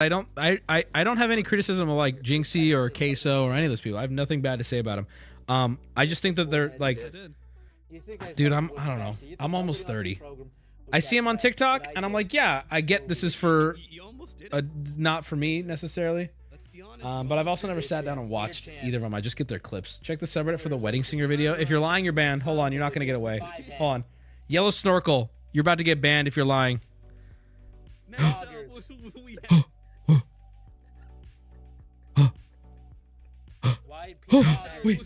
I don't have any criticism of like Jinxie or Queso or any of those people. I have nothing bad to say about them. I just think that they're like, dude, I don't know. I'm almost 30. I see him on TikTok and I'm like, yeah, I get this is for not for me necessarily. But I've also never sat down and watched either of them. I just get their clips. Check the subreddit for the wedding singer video. If you're lying, you're banned. Hold on, you're not gonna get away. Hold on. Yellow Snorkel, you're about to get banned if you're lying. Wait.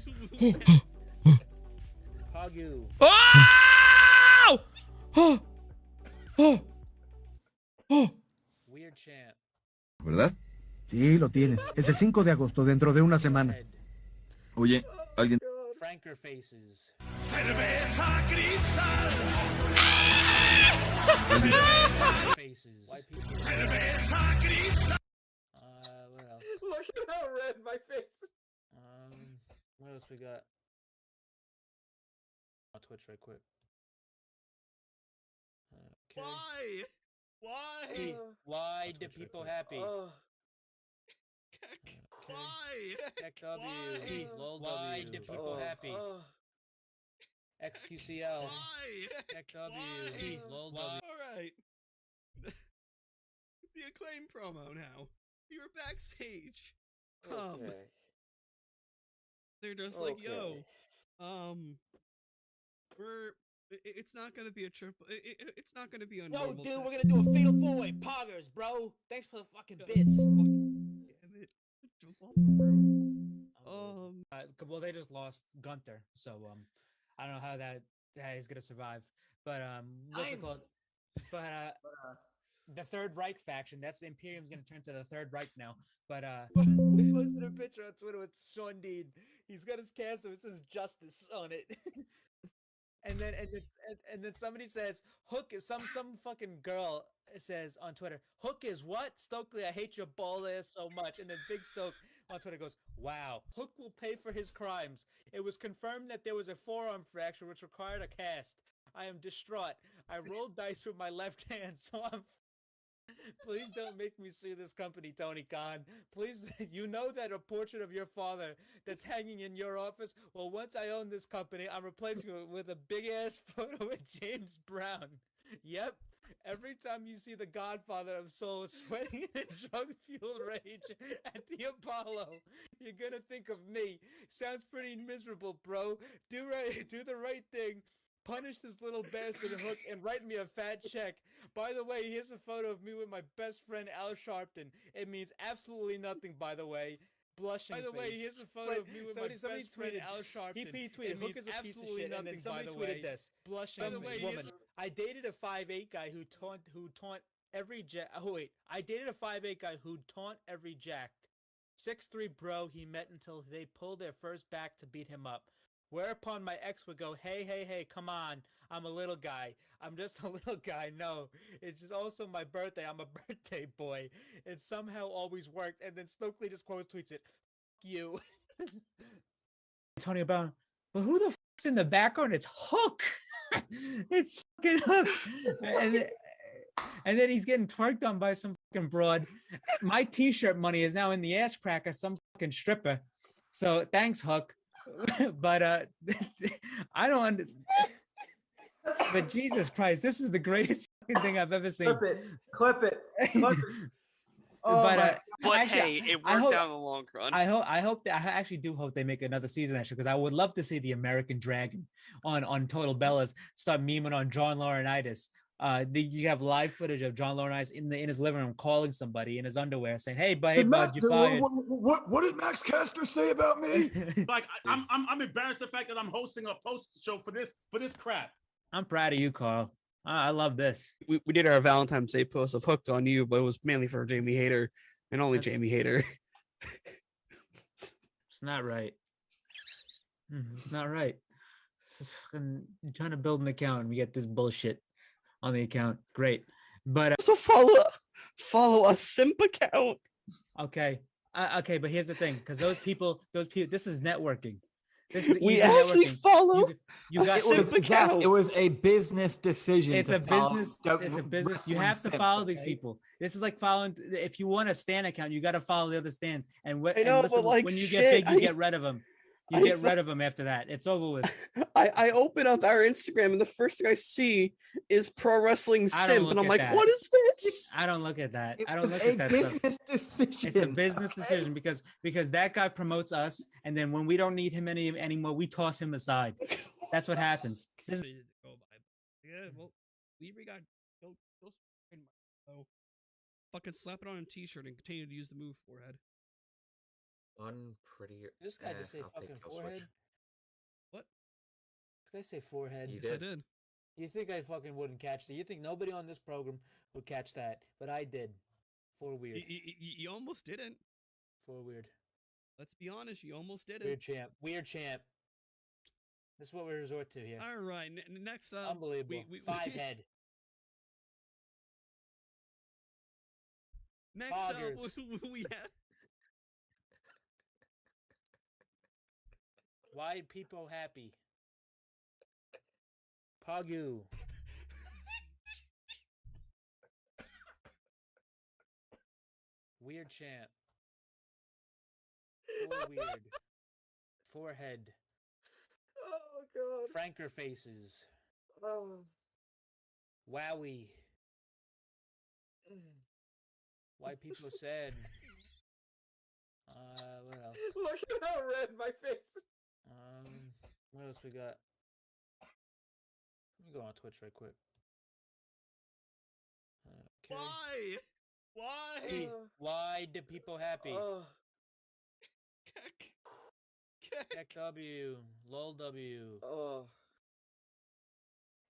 Weird chant. ¿Verdad? Sí, lo tienes. Es el 5 de agosto, dentro de una semana. Oye, alguien... Franker faces. Cerveza cristal. Faces. Cerveza cristal. What else? Look at how red my face. What else we got? On Twitch right quick. Okay. Why? Why do people happy? Why? XW. Why do people happy? XQCL. XW. Alright. The Acclaim promo now. You were backstage. Okay. They're just like, yo, it's not gonna be a triple. It's not gonna be a No, normal. dude, we're gonna do a fatal four-way poggers, bro. Thanks for the fucking bits. Damn it. Jump off the room. Well, they just lost Gunther, so I don't know how that is gonna survive. But what's it called? But the Third Reich faction. That's the Imperium's gonna turn to the Third Reich now. But We posted a picture on Twitter with Sean Dean. He's got his cast and it says justice on it. and then somebody says Hook is some fucking girl says on Twitter, Hook is what? Stokely, I hate your ball ass so much. And then Big Stoke on Twitter goes, wow, Hook will pay for his crimes. It was confirmed that there was a forearm fracture which required a cast. I am distraught. I rolled dice with my left hand, so I'm please don't make me sue this company, Tony Khan. Please, you know that a portrait of your father that's hanging in your office? Well, once I own this company, I'm replacing it with a big-ass photo of James Brown. Yep. Every time you see the Godfather of Soul sweating in drug-fueled rage at the Apollo, you're gonna think of me. Sounds pretty miserable, bro. Do the right thing. Punish this little bastard Hook and write me a fat check. By the way, here's a photo of me with my best friend Al Sharpton. It means absolutely nothing, by the way. Blushing. By the way, here's a photo of me with my best friend Al Sharpton. He tweeted, Hook is a piece of shit, and then somebody tweeted this. Blushing woman. I dated a 5'8" guy who taunt every jack. Oh wait, I dated a 5'8" guy who taunt every jacked. 6'3" bro he met until they pulled their first back to beat him up. Whereupon my ex would go, hey, come on. I'm a little guy. I'm just a little guy. No, it's just also my birthday. I'm a birthday boy. It somehow always worked. And then Stokely just quote tweets it. Fuck you. Tony Brown, but who the fuck's in the background? It's Hook. It's fucking Hook. And then he's getting twerked on by some fucking broad. My t-shirt money is now in the ass crack of some fucking stripper. So thanks, Hook. But I don't but Jesus Christ, this is the greatest fucking thing I've ever seen. Clip it. Oh, but actually, hey, it worked out in the long run. I actually do hope they make another season, actually, because I would love to see the American Dragon on Total Bellas start memeing on John Laurinaitis. You have live footage of John Laurinaitis in his living room calling somebody in his underwear saying, "Hey, bud, you fired." What did Max Caster say about me? Like I'm embarrassed the fact that I'm hosting a post show for this crap. I'm proud of you, Carl. I love this. We did our Valentine's Day post of Hooked on You, but it was mainly for Jamie Hayter and only Jamie Hayter. It's not right. It's not right. It's fucking trying to build an account and we get this bullshit on the account. Great. But so follow a simp account. Okay, but here's the thing, because those people, this is networking. This is We easy actually networking. follow. You got Simp Zach, account. it was a business decision. it's to a follow business. It's a business. You wrestling have to simp, follow these okay? people. This is like following. If you want a Stan account, you got to follow the other Stans. And I know, listen, but, like, when you shit, get big, you I- get rid of them. You I get fo- rid of them after that. It's over with. I open up our Instagram and the first thing I see is pro wrestling I don't simp, and look I'm at like, that. what is this? I don't look at that. It I don't was look a at that stuff. business decision. It's a business okay? decision because that guy promotes us, and then when we don't need him anymore, we toss him aside. That's what happens. This is- Go by. Yeah, well, we got go so fucking slap it on a t-shirt and continue to use the move forehead. Unpretty. This guy just say I'll take fucking kill switch. forehead. What? This guy say forehead. You Yes, I did. did. You think I fucking wouldn't catch that? You think nobody on this program would catch that? But I did. For weird. You almost didn't. For weird. Let's be honest, you almost didn't. Weird champ. Weird champ. This is what we resort to here. All right, next up, Unbelievable. Five head. Next up, Poggers. we have Why people happy? Pagu. Weird champ. For weird. Forehead. Oh god. Franker faces. Oh. Wowie. Why people sad. What else? Look at how red my face. What else we got? Let me go on Twitch right quick. Okay. why? Why? Hey, why do people happy? Oh. Keck. Keck. Keck W, LOL W, Oh.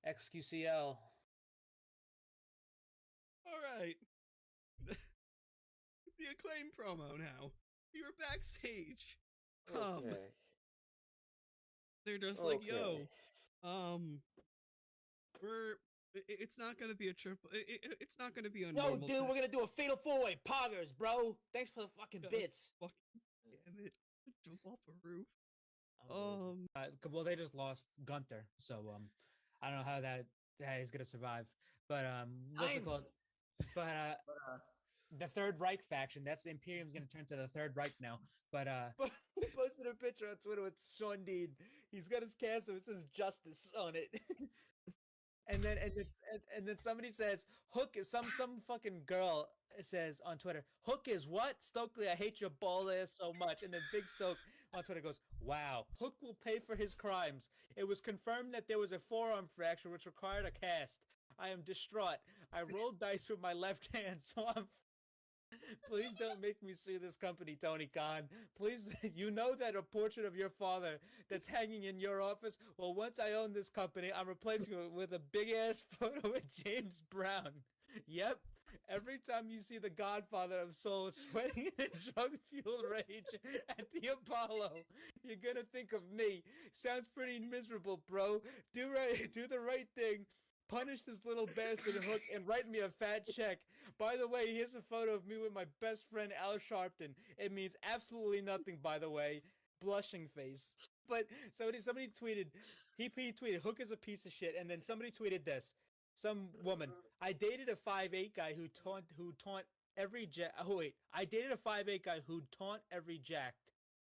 XQCL. All right. The Acclaim promo now. We were backstage. Okay. They're just like, yo, Okay. it's not gonna be a triple. It's not gonna be a No, normal. dude, we're gonna do a fatal four-way. Poggers, bro. Thanks for the fucking God. bits. Fuck, damn it! Jump off a roof. well, they just lost Gunther, so I don't know how that is gonna survive. But what's it called? But the Third Reich faction. That's Imperium's gonna turn to the Third Reich now. But He posted a picture on Twitter with Sean Dean. He's got his castle. It says "Justice" on it. and then somebody says Hook is some fucking girl says on Twitter, Hook is what? Stokely, I hate your ball ass so much. And then Big Stoke on Twitter goes, wow, Hook will pay for his crimes. It was confirmed that there was a forearm fracture which required a cast. I am distraught. I rolled dice with my left hand, so I'm please don't make me sue this company, Tony Khan. Please, you know that a portrait of your father that's hanging in your office? Well, once I own this company, I'm replacing it with a big-ass photo of James Brown. Yep. Every time you see the Godfather of Soul sweating in drug-fueled rage at the Apollo, you're gonna think of me. Sounds pretty miserable, bro. Do the right thing. Punish this little bastard Hook and write me a fat check. By the way, here's a photo of me with my best friend Al Sharpton. It means absolutely nothing, by the way. Blushing face. But somebody tweeted, he tweeted, Hook is a piece of shit, and then somebody tweeted this. Some woman. I dated a 5'8" guy who taunt every jack. Oh wait, I dated a 5'8" guy who taunt every jacked.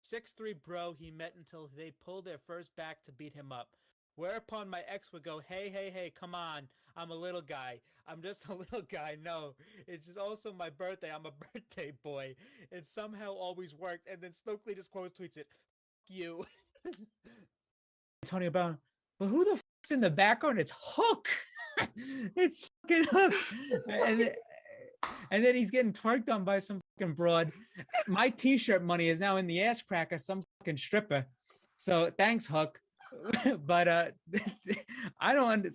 6'3" bro he met until they pulled their first back to beat him up. Whereupon my ex would go, hey, come on. I'm a little guy. I'm just a little guy. No, it's just also my birthday. I'm a birthday boy. It somehow always worked. And then Stokely just quote tweets it. F you. Antonio Brown, but who the f***'s in the background? It's Hook. It's fucking Hook. And then he's getting twerked on by some fucking broad. My t-shirt money is now in the ass crack of some fucking stripper. So thanks, Hook. But I don't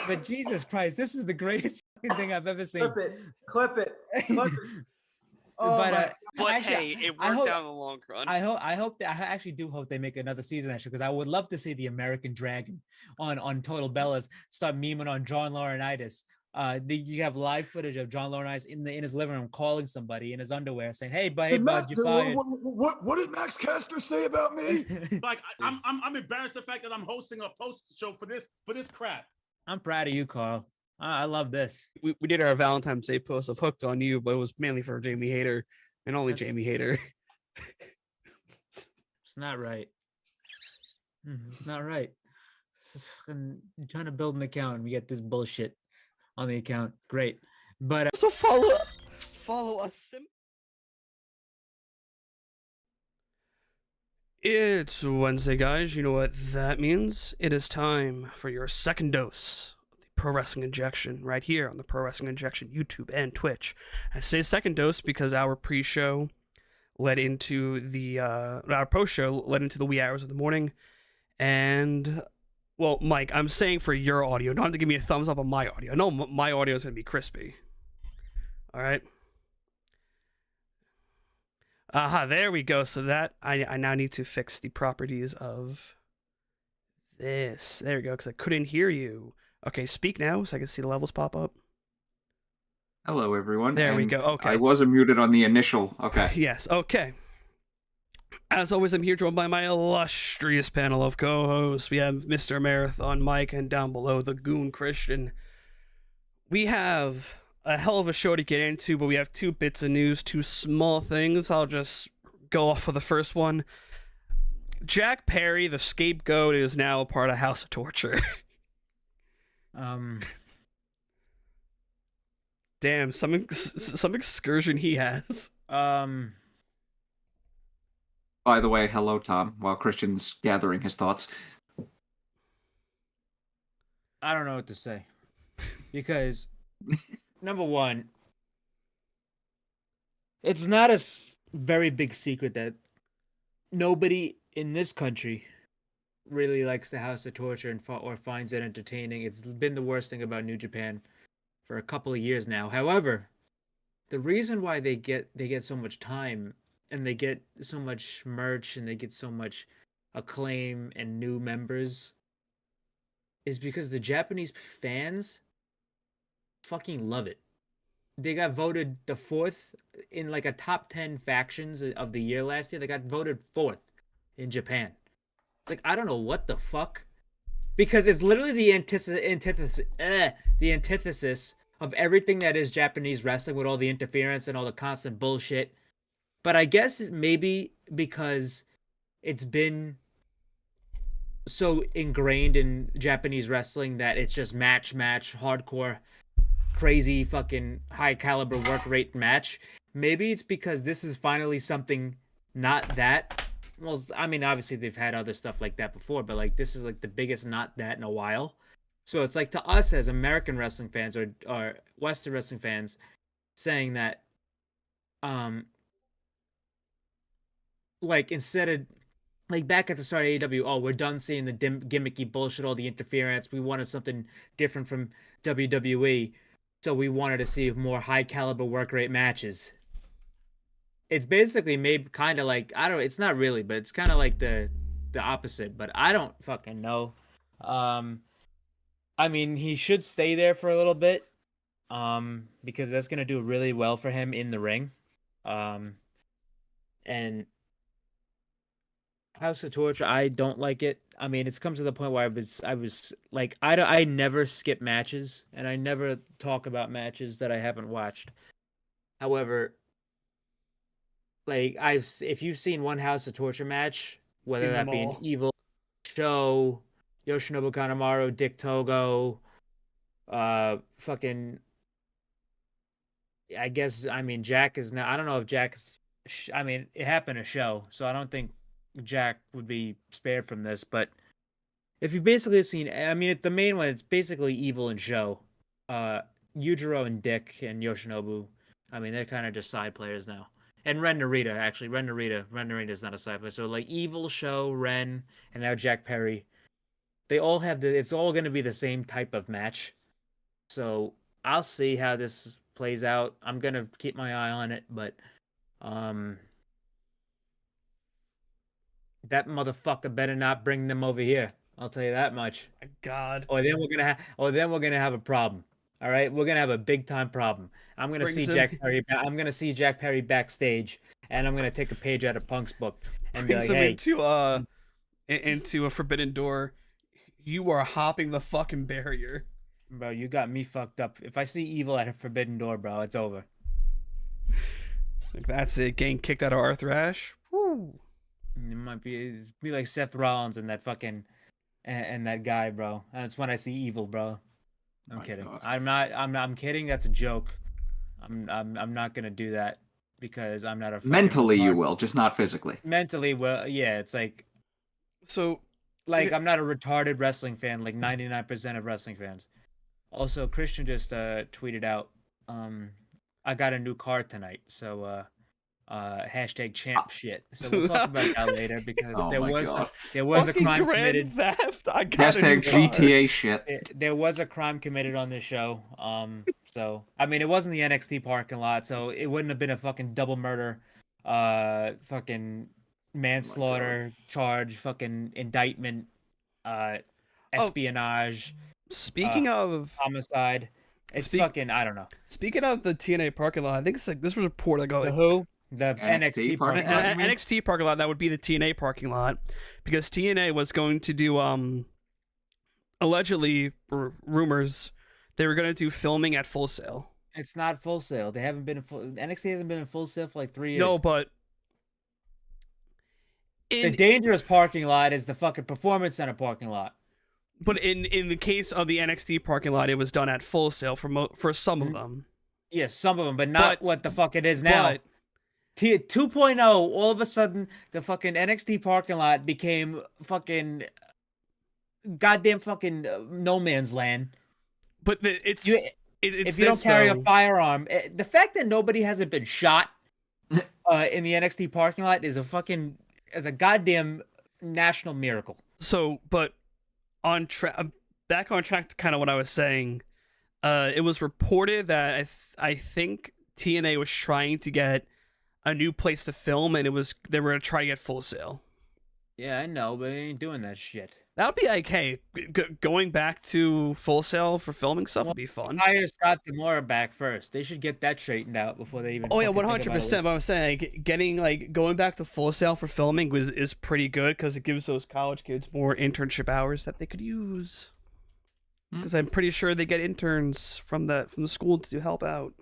but Jesus Christ, this is the greatest fucking thing I've ever seen. Clip it. Oh, But Hey, it worked out in the long run. I actually do hope they make another season actually, because I would love to see the American Dragon on Total Bellas start memeing on John Laurinaitis. You have live footage of John Laurinaitis in his living room calling somebody in his underwear, saying, "Hey, Did bud, Max, you fired." what did Max Caster say about me? Like I'm embarrassed the fact that I'm hosting a post show for this crap. I'm proud of you, Carl. I love this. We did our Valentine's Day post of Hooked on You, but it was mainly for Jamie Hayter and only Jamie Hayter. It's not right. It's not right. I'm trying to build an account and we get this bullshit on the account. Great. But So follow us. It's Wednesday, guys. You know what that means. It is time for your second dose of the Pro Wrestling Injection right here on the Pro Wrestling Injection YouTube and Twitch. I say second dose because our pre-show led into our post-show led into the wee hours of the morning. And, well, Mike, I'm saying for your audio, don't have to give me a thumbs up on my audio. I know my audio is going to be crispy. All right. Aha, there we go. So that, I now need to fix the properties of this. There we go, because I couldn't hear you. Okay, speak now so I can see the levels pop up. Hello, everyone. There we go. Okay. I was muted on the initial. Okay. Yes, okay. As always, I'm here joined by my illustrious panel of co-hosts. We have Mr. Marathon Mike, and down below, the Goon Christian. We have a hell of a show to get into, but we have two bits of news, two small things. I'll just go off with the first one. Jack Perry, the scapegoat, is now a part of House of Torture. Damn, some excursion he has. By the way, hello, Tom, while Christian's gathering his thoughts. I don't know what to say. Because, number one, it's not a very big secret that nobody in this country really likes the House of Torture or finds it entertaining. It's been the worst thing about New Japan for a couple of years now. However, the reason why they get so much time and they get so much merch and they get so much acclaim and new members is because the Japanese fans fucking love it. They got voted the 4th in like a top 10 factions of the year last year. They got voted 4th in Japan. It's like, I don't know what the fuck. Because it's literally the antithesis of everything that is Japanese wrestling with all the interference and all the constant bullshit. But I guess maybe because it's been so ingrained in Japanese wrestling that it's just match, hardcore, crazy fucking high caliber work rate match. Maybe it's because this is finally something not that. Well, I mean, obviously they've had other stuff like that before, but like this is like the biggest not that in a while. So it's like to us as American wrestling fans or Western wrestling fans saying that, like instead of like back at the start of AEW, oh, we're done seeing the gimmicky bullshit, all the interference. We wanted something different from WWE, so we wanted to see more high caliber work rate matches. It's basically made kind of like, I don't, it's not really, but it's kind of like the opposite, but I don't fucking know. I mean, he should stay there for a little bit, because that's going to do really well for him in the ring. And House of Torture, I don't like it. I mean, it's come to the point where I was like, I never skip matches and I never talk about matches that I haven't watched. However, like if you've seen one House of Torture match, whether that be an Evil Show, Yoshinobu Kanemaru, Dick Togo, fucking, I guess, I mean, Jack is now, I don't know if Jack's, I mean, it happened a show, so I don't think Jack would be spared from this, but if you've basically seen, I mean, the main one, it's basically Evil and Show, Yujiro and Dick and Yoshinobu, I mean, they're kind of just side players now. And Ren Narita, actually. Ren Narita is not a side player. So, like, Evil, Show, Ren, and now Jack Perry. They all have it's all going to be the same type of match. So, I'll see how this plays out. I'm going to keep my eye on it, but, that motherfucker better not bring them over here. I'll tell you that much. God. Or then we're going to have a problem. All right, we're gonna have a big time problem. I'm gonna Brings see him- Jack Perry. I'm gonna see Jack Perry backstage, and I'm gonna take a page out of Punk's book and be Brings like, him "Hey, into a forbidden door. You are hopping the fucking barrier. bro, you got me fucked up. If I see Evil at a forbidden door, bro, it's over." Like, that's it. Getting kicked out of Arthur Ashe. Woo. It might be like Seth Rollins and that fucking and that guy, bro. That's when I see Evil, bro. I'm My kidding. God. I'm kidding. That's a joke. I'm not gonna do that because I'm not a fucking Mentally, you retard. will, just not physically. Mentally, well, yeah, it's like So I'm not a retarded wrestling fan like 99% of wrestling fans. Also, Christian just tweeted out, I got a new car tonight, so hashtag champ shit. So we'll talk about that later because Oh there my was God. there was a fucking crime Grand committed. Theft. I got a new Hashtag car. GTA shit. There was a crime committed on this show. So I mean, it wasn't the NXT parking lot, so it wouldn't have been a fucking double murder, fucking manslaughter charge, fucking indictment, espionage, Speaking of homicide. It's Speak- fucking I don't know. speaking of the TNA parking lot, I think it's like this was a report that The go who? The NXT NXT parking lot. you mean? NXT parking lot, that would be the TNA parking lot, because TNA was going to do allegedly rumors they were going to do filming at Full Sail. It's not Full Sail. They haven't been in full. NXT hasn't been in Full Sail for like 3 years. No, but the dangerous parking lot is the fucking Performance Center parking lot. But in the case of the NXT parking lot, it was done at Full Sail for some of them. Yes, some of them, but not But- what the fuck it is now. But 2.0, all of a sudden, the fucking NXT parking lot became fucking goddamn fucking no man's land. it's You- it's If you don't this, carry a though. firearm, the fact that nobody hasn't been shot in the NXT parking lot is a goddamn national miracle. So, but on track, back on track to kind of what I was saying. It was reported that I think TNA was trying to get a new place to film, and they were gonna try to get Full Sail. Yeah, I know, but they ain't doing that shit. That would be like, hey, going back to Full Sail for filming stuff would be fun. Hire Scott Demora back first. They should get that straightened out before they even. Oh yeah, fucking think about it. 100%. But I'm saying going back to Full Sail for filming is pretty good because it gives those college kids more internship hours that they could use. Because I'm pretty sure they get interns from the school to help out.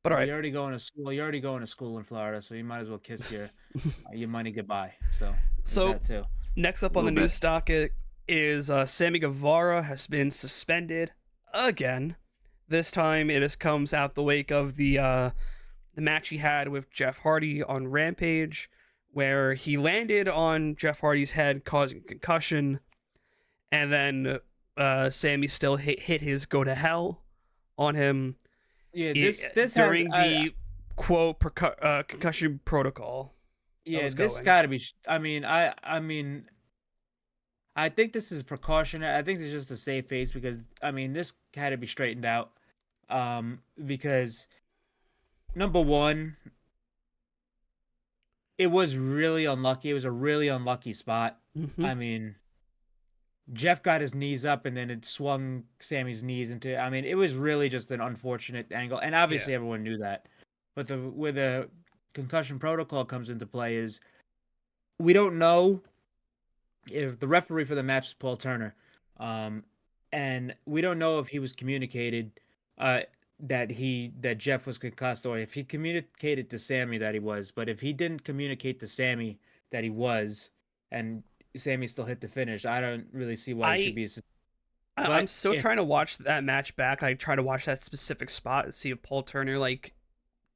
But all right, You're already going to school. You're already going to school in Florida, so you might as well kiss your money goodbye. So there's that too. Next up on the Little news bit. docket is Sammy Guevara has been suspended again. This time it comes out the wake of the match he had with Jeff Hardy on Rampage, where he landed on Jeff Hardy's head, causing concussion, and then Sammy still hit his go to hell on him. Yeah, this during has, the quote concussion protocol. Yeah, was this going. got to be. I mean, I think this is precautionary. I think it's just a safe face because this had to be straightened out. Because number one, it was really unlucky. It was a really unlucky spot. Mhm. I mean, Jeff got his knees up and then it swung Sammy's knees into. It was really just an unfortunate angle, and obviously everyone knew that. But where the concussion protocol comes into play is we don't know if the referee for the match is Paul Turner, and we don't know if he was communicated that Jeff was concussed or if he communicated to Sammy that he was. But if he didn't communicate to Sammy that he was, and Sammy still hit the finish, I don't really see why he should be. I'm still trying to watch that match back. I try to watch that specific spot and see if Paul Turner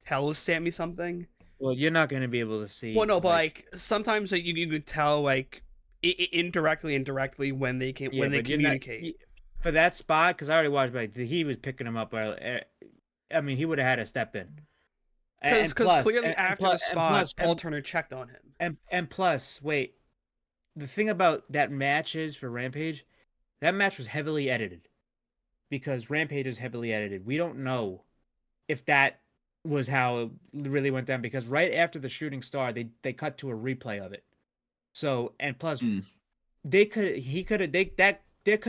tells Sammy something. Well, you're not going to be able to see. Well, no, but sometimes you could tell indirectly when they but communicate. For that spot, because I already watched, he was picking him up. He would have had to step in. Because clearly after the spot, Paul Turner checked on him. And plus, wait, the thing about that match is for Rampage, that match was heavily edited. Because Rampage is heavily edited. We don't know if that was how it really went down, because right after the shooting star, they cut to a replay of it. So, and plus, there could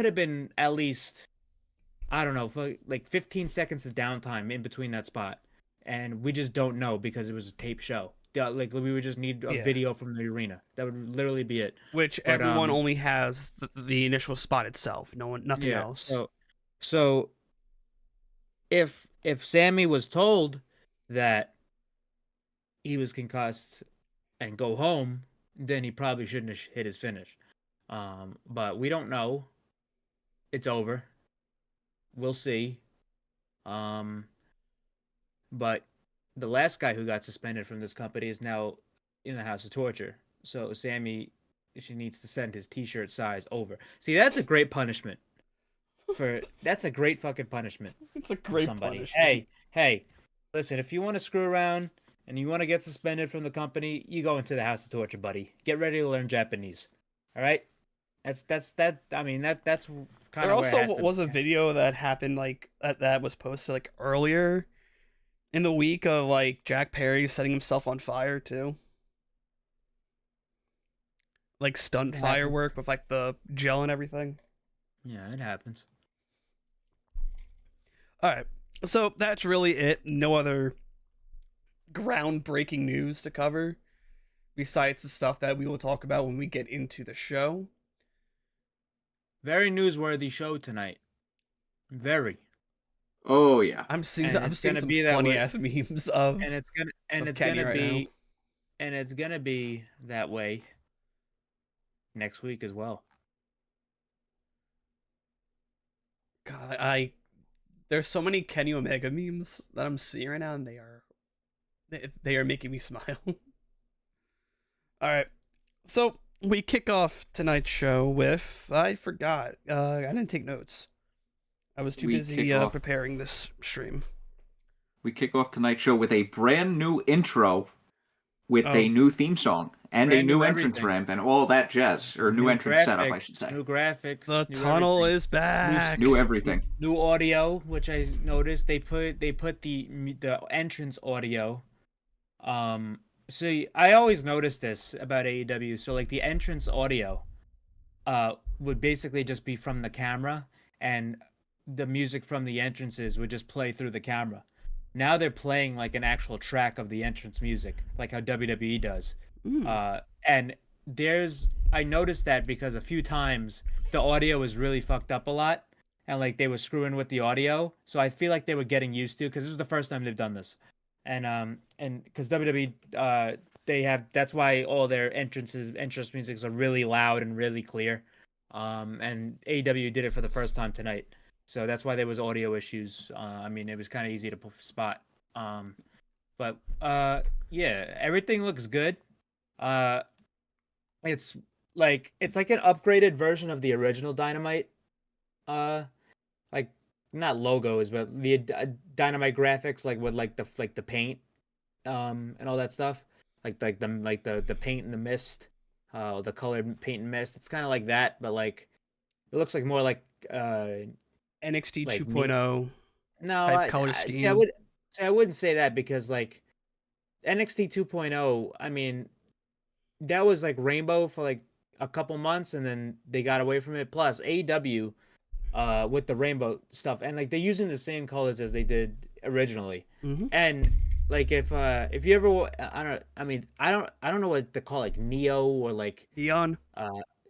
have been at least I don't know, for like 15 seconds of downtime in between that spot, and we just don't know because it was a tape show. Yeah, like we would just need a Yeah. video from the arena. That would literally be it. Which But, everyone only has the initial spot itself. Nothing yeah. else. So if Sammy was told that he was concussed and go home, then he probably shouldn't have hit his finish. But we don't know. It's over. We'll see. But the last guy who got suspended from this company is now in the House of Torture. So Sammy, she needs to send his T-shirt size over. See, that's a great punishment. That's a great fucking punishment. It's a great somebody. punishment. Hey, listen, if you want to screw around and you want to get suspended from the company, you go into the House of Torture, buddy. Get ready to learn Japanese. All right? That's I mean, that's kind There of where it also has to was a video that happened like that was posted like earlier in the week of like Jack Perry setting himself on fire too. Like stunt It happens. firework with like the gel and everything. Yeah, it happens. All right. So that's really it. No other groundbreaking news to cover besides the stuff that we will talk about when we get into the show. Very newsworthy show tonight. Very. Oh yeah. I'm seeing And it's some gonna be that funny way. ass memes of And it's gonna Kenny right be that way next week as well. God, there's so many Kenny Omega memes that I'm seeing right now, and they are making me smile. All right, so we kick off tonight's show with I forgot. I didn't take notes. I was too We busy kick off- preparing this stream. We kick off tonight's show with a brand new intro with Oh. a new theme song and Brand a new new entrance everything. ramp and all that jazz, or new entrance setup, I should say. New graphics. The new tunnel everything. is back. New everything. New audio, which I noticed they put the entrance audio. So I always noticed this about AEW. So like the entrance audio, would basically just be from the camera, and the music from the entrances would just play through the camera. Now they're playing like an actual track of the entrance music, like how WWE does. And I noticed that because a few times the audio was really fucked up a lot, and like they were screwing with the audio. So I feel like they were getting used to, because this was the first time they've done this, and because WWE that's why all their entrance musics are really loud and really clear, and AEW did it for the first time tonight. So that's why there was audio issues. I mean, it was kind of easy to spot. But yeah, everything looks good. It's like an upgraded version of the original Dynamite. Like not logos, but the Dynamite graphics, like with like the paint, and all that stuff. Like the paint and the mist, the colored paint and mist. It's kind of like that, but like it looks like more like NXT like 2.0 no type color see, scheme. I wouldn't say that, because like NXT 2.0, I mean, that was like rainbow for like a couple months, and then they got away from it. Plus AEW, with the rainbow stuff, and like they're using the same colors as they did originally. And like if you ever, I don't know what to call, like neo or like neon,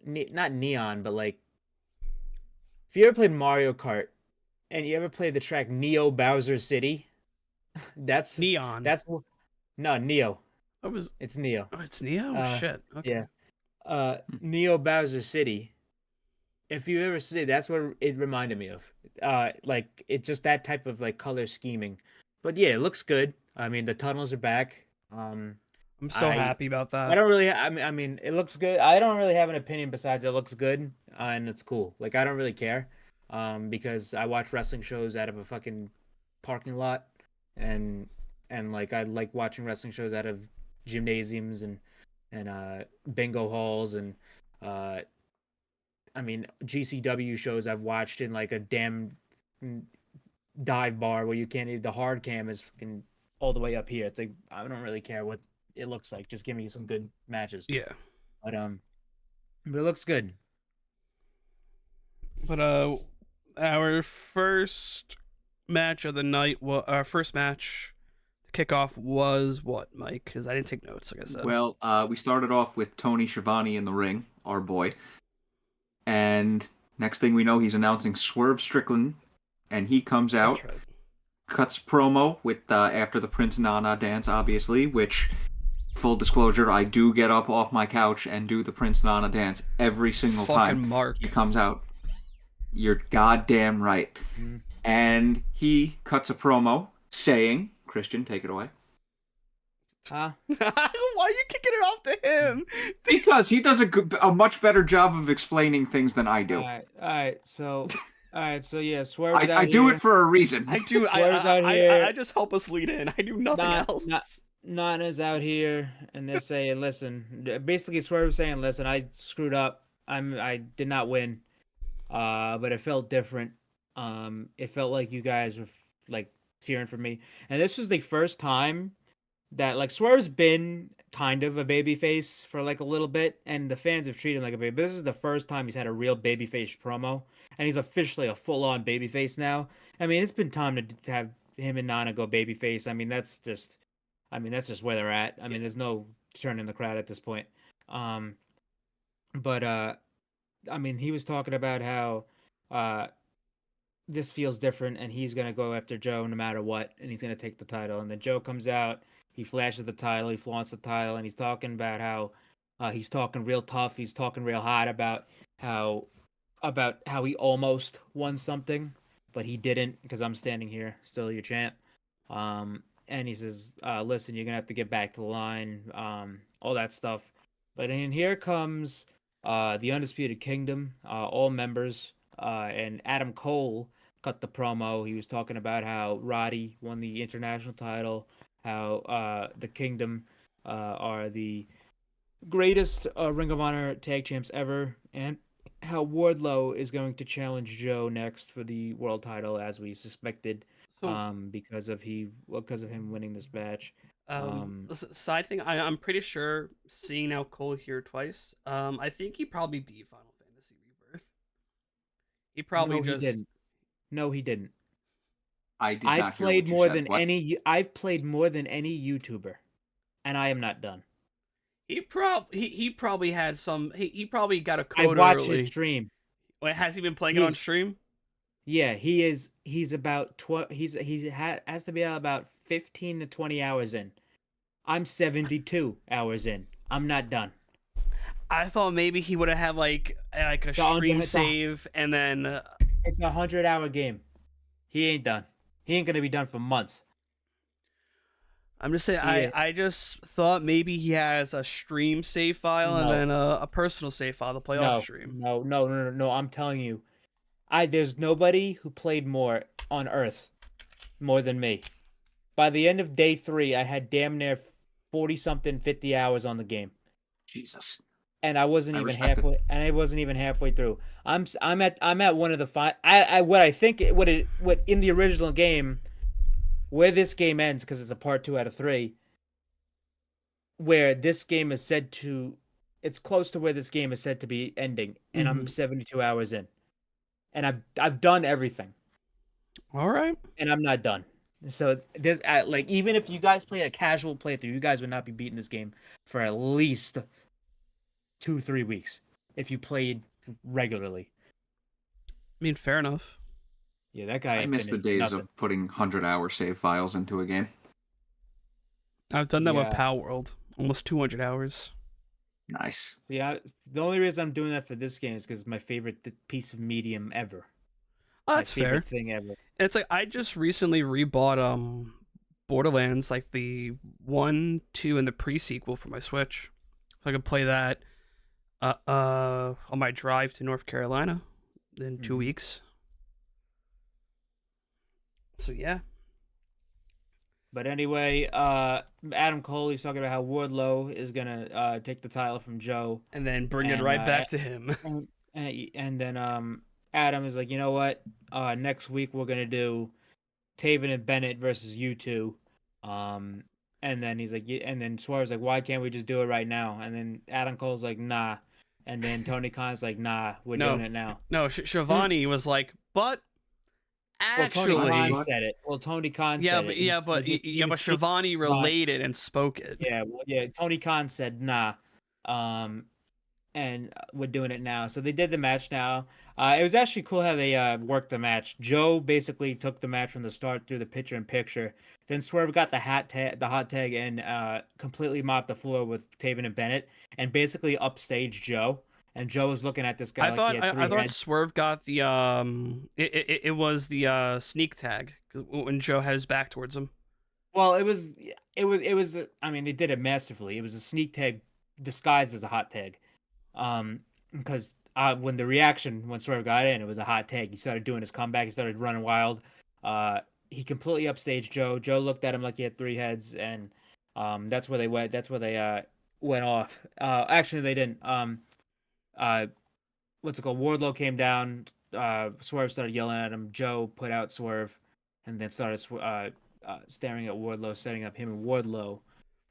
not neon, but like if you ever played Mario Kart and you ever played the track Neo Bowser City, that's neon. That's no Neo. It's Neo. Oh, it's Neo. Shit. Okay. Yeah. Neo Bowser City. If you ever see, that's what it reminded me of. Like it's just that type of like color scheming. But yeah, it looks good. I mean, the tunnels are back. I'm so happy about that. I don't really. I mean, it looks good. I don't really have an opinion besides it looks good, and it's cool. Like I don't really care, because I watch wrestling shows out of a fucking parking lot, and like I like watching wrestling shows out of gymnasiums and bingo halls, and I mean GCW shows I've watched in like a damn dive bar where you can't even, the hard cam is fucking all the way up here. It's like I don't really care what it looks like. Just give me some good matches. Yeah. But it looks good. But our first match of the night, our first match, the kickoff was what, Mike? Because I didn't take notes, like I said. Well, we started off with Tony Schiavone in the ring, our boy. And next thing we know, he's announcing Swerve Strickland. And he comes out, That's right. cuts promo with after the Prince Nana dance, obviously, which, full disclosure, I do get up off my couch and do the Prince Nana dance every single time Mark. he comes out. You're goddamn right. And he cuts a promo saying, Christian, take it away. Huh? Why are you kicking it off to him? Because he does a much better job of explaining things than I do. All right. So yeah, Swerve. I do it for a reason. I do. Swerve's out here. I just help us lead in. I do nothing else. Nana's out here, and they're saying, "Listen." Basically, Swerve's saying, "Listen, I screwed up. I did not win, but it felt different. It felt like you guys were like cheering for me, and this was the first time that like Swerve's been kind of a babyface for like a little bit, and the fans have treated him like a baby. But this is the first time he's had a real babyface promo, and he's officially a full-on babyface now. I mean, it's been time to have him and Nana go babyface. I mean, that's just where they're at. I mean, there's no turning the crowd at this point. But I mean, he was talking about how this feels different, and he's gonna go after Joe no matter what, and he's gonna take the title. And then Joe comes out, he flashes the title, he flaunts the title, and he's talking about how he's talking real tough, he's talking real hot about how he almost won something, but he didn't because I'm standing here, still your champ. And he says, listen, you're gonna have to get back to the line, all that stuff. But then here comes the Undisputed Kingdom, all members, and Adam Cole cut the promo. He was talking about how Roddy won the international title, how the Kingdom are the greatest Ring of Honor tag champs ever, and how Wardlow is going to challenge Joe next for the world title, as we suspected, because of him winning this match. Side thing, I'm pretty sure, seeing now Cole here twice, I think he probably beat Final Fantasy Rebirth. He probably He didn't. No, he didn't. I did not I've played more than What? I've played more than any YouTuber, and I am not done. He probably had some. He probably got a code I watched early. his stream. Wait, has he been playing it on stream? Yeah, he is. He's about 12. Has to be about 15 to 20 hours in. I'm 72 hours in. I'm not done. I thought maybe he would have had like a stream save, and then it's a 100-hour game. He ain't done. He ain't gonna be done for months. I'm just saying. Yeah. I just thought maybe he has a stream save file and then a personal save file to play off stream. No. I'm telling you, there's nobody who played more on Earth more than me. By the end of day 3, I had damn near 40-something, 50 hours on the game. Jesus. And I wasn't even halfway. And I wasn't even halfway through. I'm at one of the 5. What in the original game, where this game ends, because it's a part 2 out of 3. Where this game is said to, it's close to where this game is said to be ending, and I'm 72 hours in, and I've done everything. All right. And I'm not done. So there's like, even if you guys play a casual playthrough, you guys would not be beating this game for at least 2-3 weeks if you played regularly. I mean, fair enough. Yeah, that guy. I miss the days of putting 100-hour save files into a game. I've done that with Power World, almost 200 hours. Nice. Yeah, the only reason I'm doing that for this game is because it's my favorite piece of medium ever. Oh, that's my favorite fair. thing ever. It's like I just recently rebought Borderlands, like the 1, 2, and the pre-sequel for my Switch, so I can play that on my drive to North Carolina in 2 weeks. So yeah. But anyway, Adam Cole, he's talking about how Wardlow is gonna take the title from Joe and then bring it right back to him. And then Adam is like, you know what? Next week we're gonna do Taven and Bennett versus you two. And then he's like, and then Swerve's like, why can't we just do it right now? And then Adam Cole's like, nah, And then Tony Khan's like, nah, we're No. doing it now. No, Shivani was like, but actually, Well, Tony Khan said it. Well, Tony Khan said it. but Shivani related and spoke it. Yeah, well, yeah. Tony Khan said, nah, and we're doing it now. So they did the match now. It was actually cool how they worked the match. Joe basically took the match from the start through the picture-in-picture. Then Swerve got the hot tag, and completely mopped the floor with Taven and Bennett, and basically upstaged Joe. And Joe was looking at this guy. I thought Swerve got the it was the sneak tag when Joe had his back towards him. Well, it was. I mean, they did it masterfully. It was a sneak tag disguised as a hot tag. Because when Swerve got in, it was a hot tag. He started doing his comeback. He started running wild. He completely upstaged Joe. Joe looked at him like he had 3 heads, and that's where they went. That's where they went off. Actually, they didn't. What's it called? Wardlow came down. Swerve started yelling at him. Joe put out Swerve, and then started staring at Wardlow, setting up him and Wardlow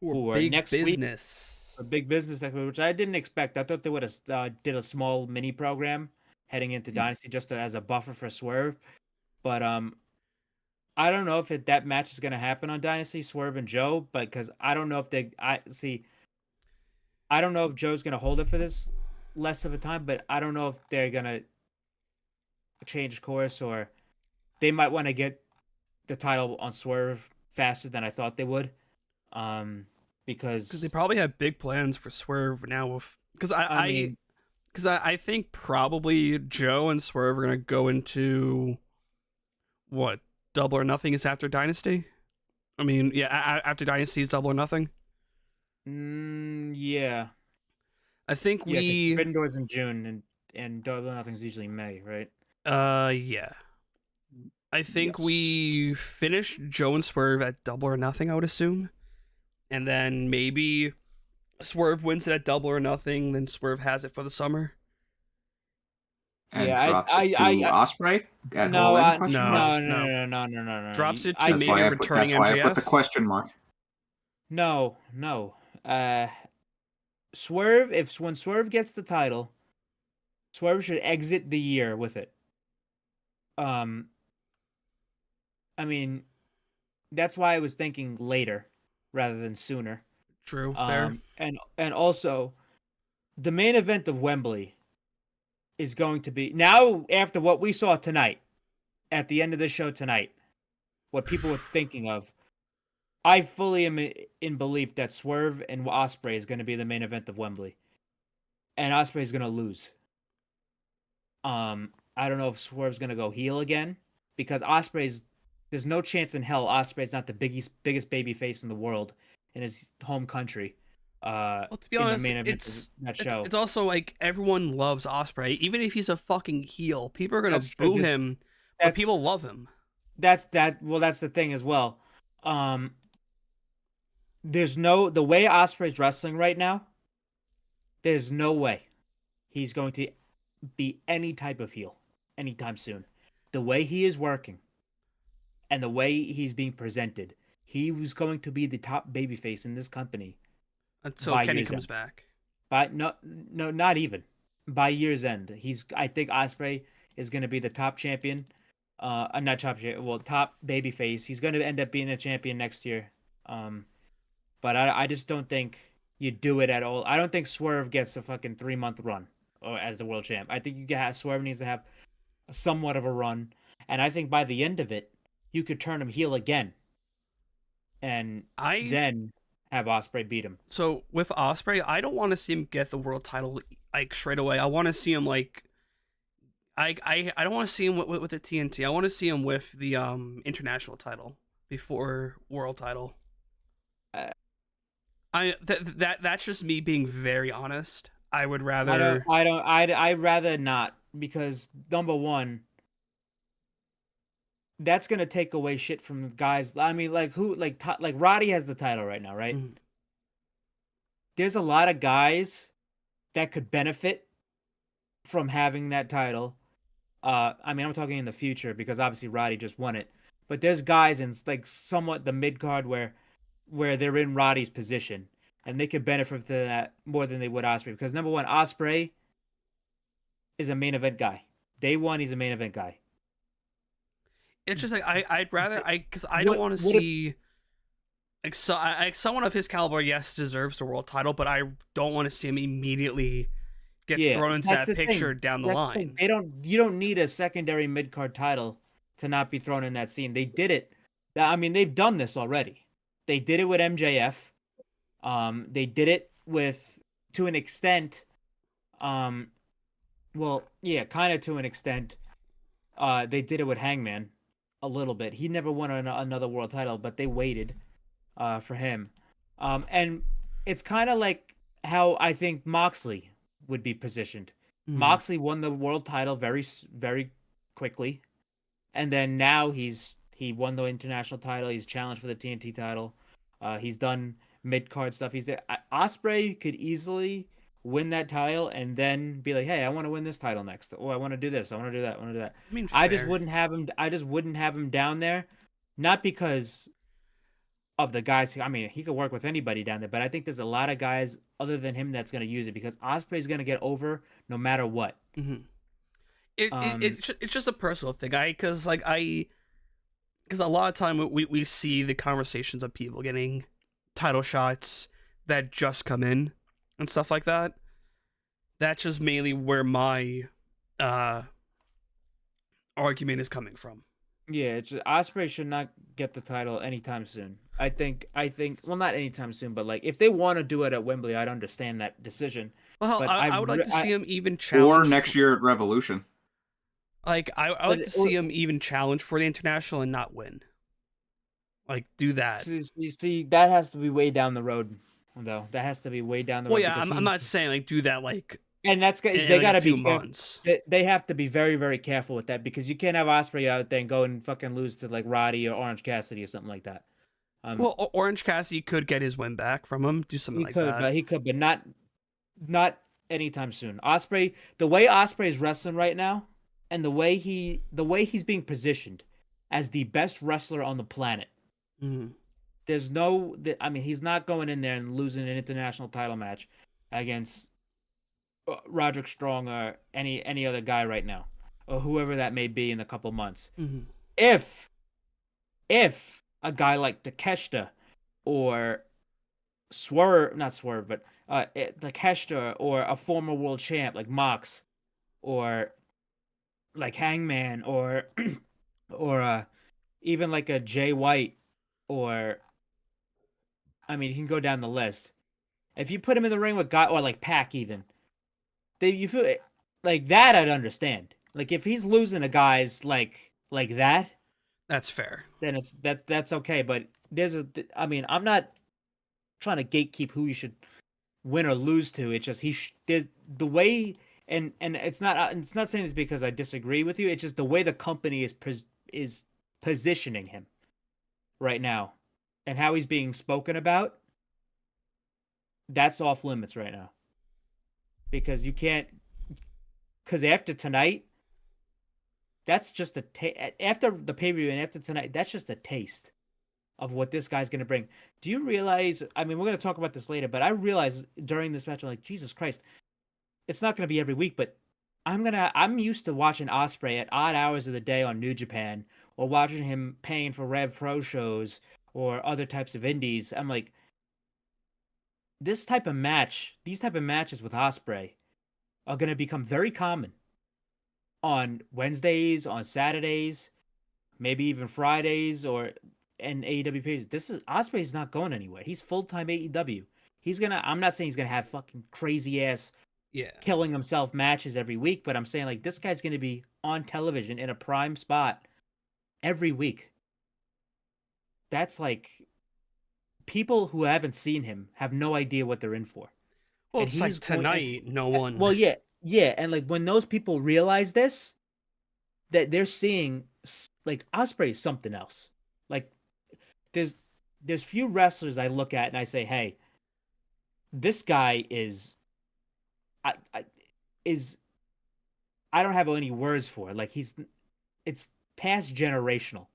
for big next business. week. A big business next week, which I didn't expect. I thought they would have did a small mini program heading into Dynasty just as a buffer for Swerve. But I don't know if that match is going to happen on Dynasty, Swerve and Joe, but because I don't know if I don't know if Joe's going to hold it for this less of a time, but I don't know if they're going to change course, or they might want to get the title on Swerve faster than I thought they would. Because they probably have big plans for Swerve now. Because I think probably Joe and Swerve are going to go into what? Double or Nothing is after Dynasty? I mean, yeah, after Dynasty is Double or Nothing? Yeah. I think Forbidden Door's in June, and Double or Nothing's usually May, right? Yeah. I think we finish Joe and Swerve at Double or Nothing, I would assume. And then maybe Swerve wins it at Double or Nothing, then Swerve has it for the summer. And drops it to Ospreay at No, no. Drops it to maybe returning MJF. That's why I put the question mark. No. Swerve, when Swerve gets the title, Swerve should exit the year with it. I mean, that's why I was thinking later rather than sooner. True. Fair. And also, the main event of Wembley is going to be now, after what we saw tonight, at the end of the show tonight, what people were thinking of. I fully am in belief that Swerve and Ospreay is going to be the main event of Wembley, and Ospreay is going to lose. I don't know if Swerve's going to go heel again, because there's no chance in hell Ospreay's not the biggest baby face in the world in his home country. Well, to be honest, it's also like everyone loves Ospreay, even if he's a fucking heel. People are gonna boo him, but people love him. That's the thing as well. The way Ospreay's wrestling right now, there's no way he's going to be any type of heel anytime soon. The way he is working and the way he's being presented, he was going to be the top babyface in this company until Kenny comes back. But no, not even by year's end. I think Ospreay is going to be the top champion. Top babyface. He's going to end up being a champion next year. But I just don't think you do it at all. I don't think Swerve gets a fucking 3-month run as the world champ. I think Swerve needs to have somewhat of a run, and I think by the end of it, you could turn him heel again, and then have Ospreay beat him. So with Ospreay, I don't want to see him get the world title like straight away. I want to see him like I don't want to see him with the TNT. I want to see him with the international title before world title. That's just me being very honest. I would rather. I'd rather not, because number one, that's gonna take away shit from guys. I mean, like Roddy has the title right now, right? Mm-hmm. There's a lot of guys that could benefit from having that title. I mean, I'm talking in the future, because obviously Roddy just won it. But there's guys in like somewhat the mid card where they're in Roddy's position, and they could benefit from that more than they would Ospreay. Because number one, Ospreay is a main event guy. Day one, he's a main event guy. It's just like I'd rather because I don't want to see like someone of his caliber. Yes, deserves the world title, but I don't want to see him immediately get thrown into that picture down the line. You don't need a secondary mid card title to not be thrown in that scene. They did it. I mean, they've done this already. They did it with MJF. They did it to an extent. Well, yeah, kind of to an extent. They did it with Hangman a little bit. He never won another world title, but they waited for him. And it's kind of like how I think Moxley would be positioned. Moxley won the world title very, very quickly. And then now he won the international title. He's challenged for the TNT title. He's done mid-card stuff. Ospreay could easily win that title and then be like, hey, I want to win this title next. Oh, I want to do this. I want to do that. I want to do that. I mean, I just wouldn't have him down there, not because of the guys. I mean, he could work with anybody down there, but I think there's a lot of guys other than him that's going to use it because Ospreay's going to get over no matter what. It's just a personal thing. Because a lot of time we see the conversations of people getting title shots that just come in and stuff like that. That's just mainly where my argument is coming from. Yeah, it's just, Ospreay should not get the title anytime soon. I think well, not anytime soon, but like if they want to do it at Wembley, I'd understand that decision. Well, I would like to see him even challenge, or next year at Revolution. Like I like to see him even challenge for the international and not win. Like do that. See, that has to be way down the road, though. That has to be way down the road. Well, yeah, I'm not saying like do that like. And they gotta be months. They have to be very, very careful with that because you can't have Ospreay out there and go and fucking lose to like Roddy or Orange Cassidy or something like that. Well, Orange Cassidy could get his win back from him, do something like that. He could, but not anytime soon. Ospreay, the way Ospreay is wrestling right now, and the way he's being positioned as the best wrestler on the planet. There's no, I mean, he's not going in there and losing an international title match against Roderick Strong or any other guy right now, or whoever that may be in a couple months. If a guy like Takeshita or not Swerve, but Takeshita or a former world champ like Mox or like Hangman or even like a Jay White or I mean you can go down the list. If you put him in the ring with guy or like Pac even, you feel like that I'd understand. Like if he's losing to guys like that, that's fair. Then that's okay. But I mean, I'm not trying to gatekeep who you should win or lose to. It's just there's the way, and it's not saying this because I disagree with you. It's just the way the company is positioning him right now, and how he's being spoken about. That's off limits right now. Because you can't, because after tonight, that's just after the pay-per-view and after tonight, that's just a taste of what this guy's going to bring. Do you realize, I mean, we're going to talk about this later, but I realized during this match, I'm like, Jesus Christ, it's not going to be every week, but I'm used to watching Ospreay at odd hours of the day on New Japan or watching him paying for Rev Pro shows or other types of indies. I'm like, these type of matches with Ospreay are going to become very common on Wednesdays, on Saturdays, maybe even Fridays and AEW pages. Ospreay's not going anywhere. He's full-time AEW. I'm not saying he's going to have fucking crazy ass killing himself matches every week, but I'm saying like this guy's going to be on television in a prime spot every week. That's like people who haven't seen him have no idea what they're in for. Well, it's like tonight, no one. Well, yeah, and like when those people realize this, that they're seeing like Ospreay is something else. Like there's few wrestlers I look at and I say, hey, this guy is, I don't have any words for it. Like it's past generational.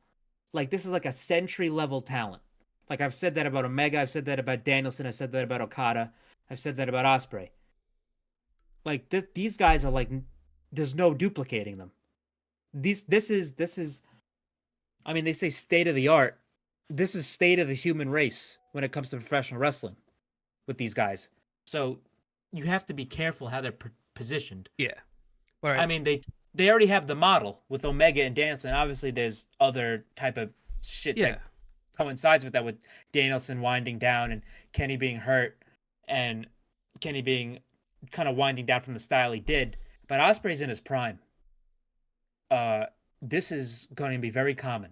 Like this is like a century level talent. Like I've said that about Omega, I've said that about Danielson, I've said that about Okada, I've said that about Ospreay. Like these guys are like there's no duplicating them. This is I mean, they say state of the art. This is state of the human race when it comes to professional wrestling with these guys. So you have to be careful how they're positioned. Yeah. Right. I mean, they already have the model with Omega and Danielson. Obviously, there's other type of shit that coincides with that, with Danielson winding down and Kenny being hurt and Kenny being kind of winding down from the style he did. But Ospreay's in his prime. This is going to be very common.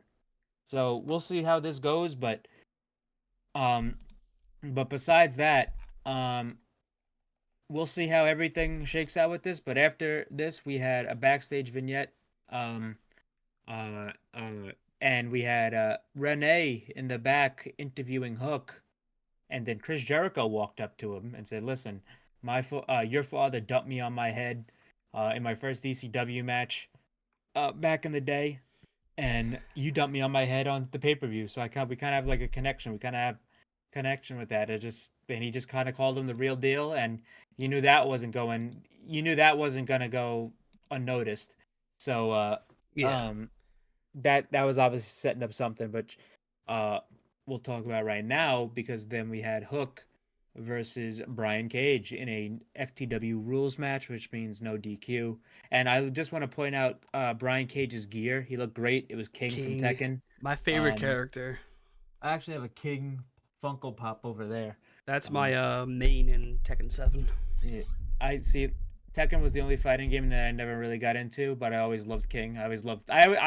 So we'll see how this goes, but besides that, we'll see how everything shakes out with this. But after this, we had a backstage vignette, and we had Renee in the back interviewing Hook, and then Chris Jericho walked up to him and said, "Listen, your father dumped me on my head in my first ECW match back in the day, and you dumped me on my head on the pay-per-view. So we kind of have like a connection. We kind of have connection with that. And he just kind of called him the real deal, and you knew that wasn't going to go unnoticed. So that was obviously setting up something, but we'll talk about right now, because then we had Hook versus Brian Cage in a FTW rules match, which means no DQ. And I just want to point out Brian Cage's gear. He looked great. It was King from Tekken. My favorite character. I actually have a King Funko Pop over there. That's my main in Tekken 7. Yeah, I see. Tekken was the only fighting game that I never really got into, but I always loved King. I